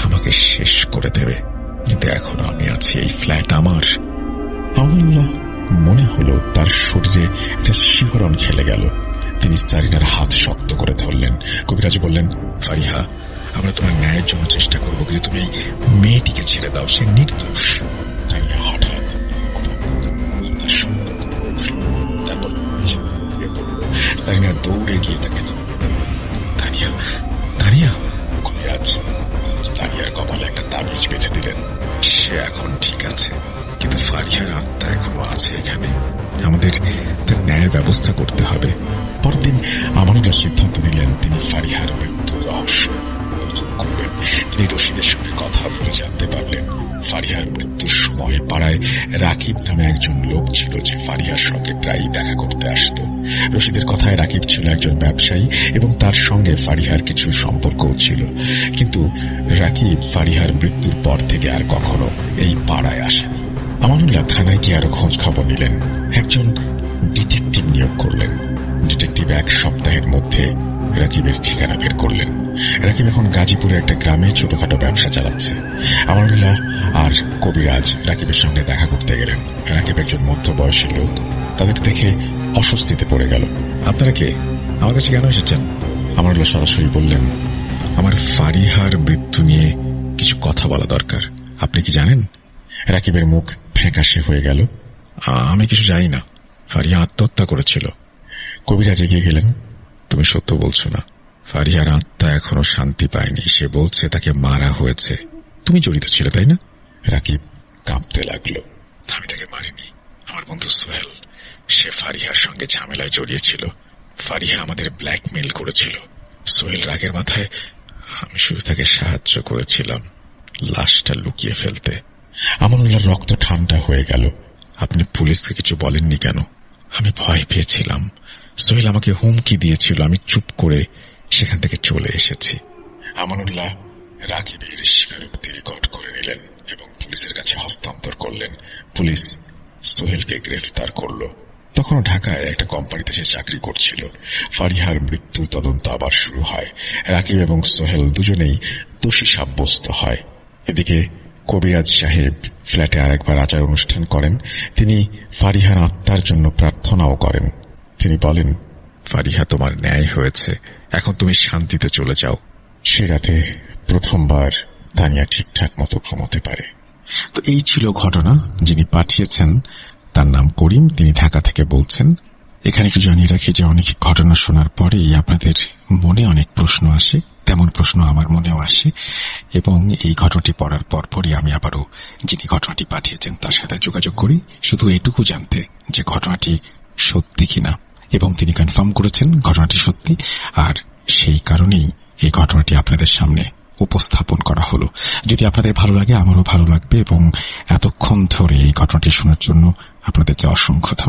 আমাকে শেষ করে দেবে, কিন্তু এখন আমি আছি, এই ফ্ল্যাট আমার। আমানুল্লাহ মনে হলো তার শরীরে একটা শিহরণ খেলে গেল। তিনি সারিনার হাত শক্ত করে ধরলেন। কবিরাজ বললেন, ফারিহা, আমরা তোমার ন্যায়ের জন্য চেষ্টা করবো, কিন্তু তুমি এই মেয়েটিকে ছেড়ে দাও, সে নির্দোষ। তানিয়া হঠাৎ তারপর তানিয়া দৌড়ে গিয়ে তাকে তানিয়া তানিয়া কবিরাজ তানিয়ার কপালে একটা তাবিজ বেঁধে দিলেন। সে এখন ঠিক আছে, কিন্তু ফারিহার আত্মা এখনো আছে এখানে। আমাদের তার ন্যায়ের ব্যবস্থা করতে হবে। পরদিন আমানুল্লাহ সিদ্ধান্ত নিলেন তিনি ফারিহার মৃত্যুর রহস্য করবেন। তিনি রশিদের সঙ্গে কথা বলে জানতে পারলেন ফারিহার মৃত্যুর সময় পাড়ায় রাকিব নামে একজন লোক ছিল যে ফারিহার সঙ্গে প্রায়ই দেখা করতে আসত। রশিদের কথায় রাকিব ছিল একজন ব্যবসায়ী এবং তার সঙ্গে ফারিহার কিছু সম্পর্কও ছিল, কিন্তু রাকিব ফারিহার মৃত্যুর পর থেকে আর কখনো এই পাড়ায় আসেনি। আমানুল্লাহ থানায় গিয়ে আরো খোঁজ খবর নিলেন, একজন ডিটেকটিভ নিয়োগ করলেন। ডিটেকটিভ 1 সপ্তাহের মধ্যে রাকিবের ঠিকানা বের করলেন। রাকিব এখন গাজীপুরের একটা গ্রামে ছোটখাটো ব্যবসা চালাচ্ছে। আমানুল্লাহ আর কবিরাজ রাকিবের সঙ্গে দেখা করতে গেলেন। রাকিব একজন মধ্যবয়সী লোক, তাদের দেখে অস্বস্তিতে পড়ে গেল। আপনারা কে? আমার কাছে কেন এসেছেন? আমানুল্লাহ সরাসরি বললেন, আমার ফারিহার মৃত্যু নিয়ে কিছু কথা বলা দরকার। আপনি কি জানেন? রাকিবের মুখ ফ্যাকাশে হয়ে গেল। আমি কিছু জানি না, ফারিহা আত্মহত্যা করেছিল। কবিরাজ এগিয়ে গেলেন, তুমি সত্য বলছো না, ফারিহার আত্মা এখনো শান্তি পায়নি, সে বলছে তাকে মারা হয়েছে। তুমি জড়িত ছিলে, তাই না? রাকিব কাঁপতে লাগলো। আমি তাকে মারিনি, আমার বন্ধু সোহেল, সে ফারিহার সঙ্গে ঝামেলায় জড়িয়েছিল। ফারিহা আমাদের ব্ল্যাকমেইল করেছিল। সোহেল রাগের মাথায়, আমি শুধু তাকে সাহায্য করেছিলাম লাশটা লুকিয়ে ফেলতে। আমানুল্লাহর রক্ত ঠান্ডা হয়ে গেল। আপনি পুলিশকে কিছু বলেননি কেন? আমি ভয় পেয়েছিলাম, সোহেল আমাকে হুমকি দিয়েছিল, আমি চুপ করে সেখান থেকে চলে এসেছি। আমানুল্লাহ রাকিবের স্বীকারোক্তি রেকর্ড করে নিলেন এবং পুলিশের কাছে হস্তান্তর করলেন। পুলিশ সোহেলকে গ্রেফতার করল। তখনও ঢাকায় একটা কোম্পানিতে সে চাকরি করছিল। ফারিহার মৃত্যুর তদন্ত আবার শুরু হয়। রাকিব এবং সোহেল দুজনেই দোষী সাব্যস্ত হয়। এদিকে কবিরাজ সাহেব ফ্ল্যাটে আরেকবার আচার অনুষ্ঠান করেন। তিনি ফারিহার আত্মার জন্য প্রার্থনাও করেন। তিনি বলেন, ফারিহা, তোমার ন্যায় হয়েছে, এখন তুমি শান্তিতে চলে যাও। সে রাতে প্রথমবার তানিয়া ঠিকঠাক মতো ঘুমোতে পারে। তো এই ছিল ঘটনা। যিনি পাঠিয়েছেন তার নাম করিম, তিনি ঢাকা থেকে বলছেন। এখানে একটু জানিয়ে রাখি যে অনেক ঘটনা শোনার পরেই আপনাদের মনে অনেক প্রশ্ন আসে, তেমন প্রশ্ন আমার মনেও আসে, এবং এই ঘটনাটি পড়ার পরপরই আমি আবারও যিনি ঘটনাটি পাঠিয়েছেন তার সাথে যোগাযোগ করি, শুধু এটুকু জানতে যে ঘটনাটি সত্যি কিনা, এবং তিনি কনফার্ম করেছেন ঘটনাটি সত্যি, আর সেই কারণেই এই ঘটনাটি আপনাদের সামনে উপস্থাপন করা হলো। যদি আপনাদের ভালো লাগে, আমারও ভালো লাগবে, এবং এতক্ষণ ধরে এই ঘটনাটি শোনার জন্য আপনাদেরকে অসংখ্য ধন্যবাদ।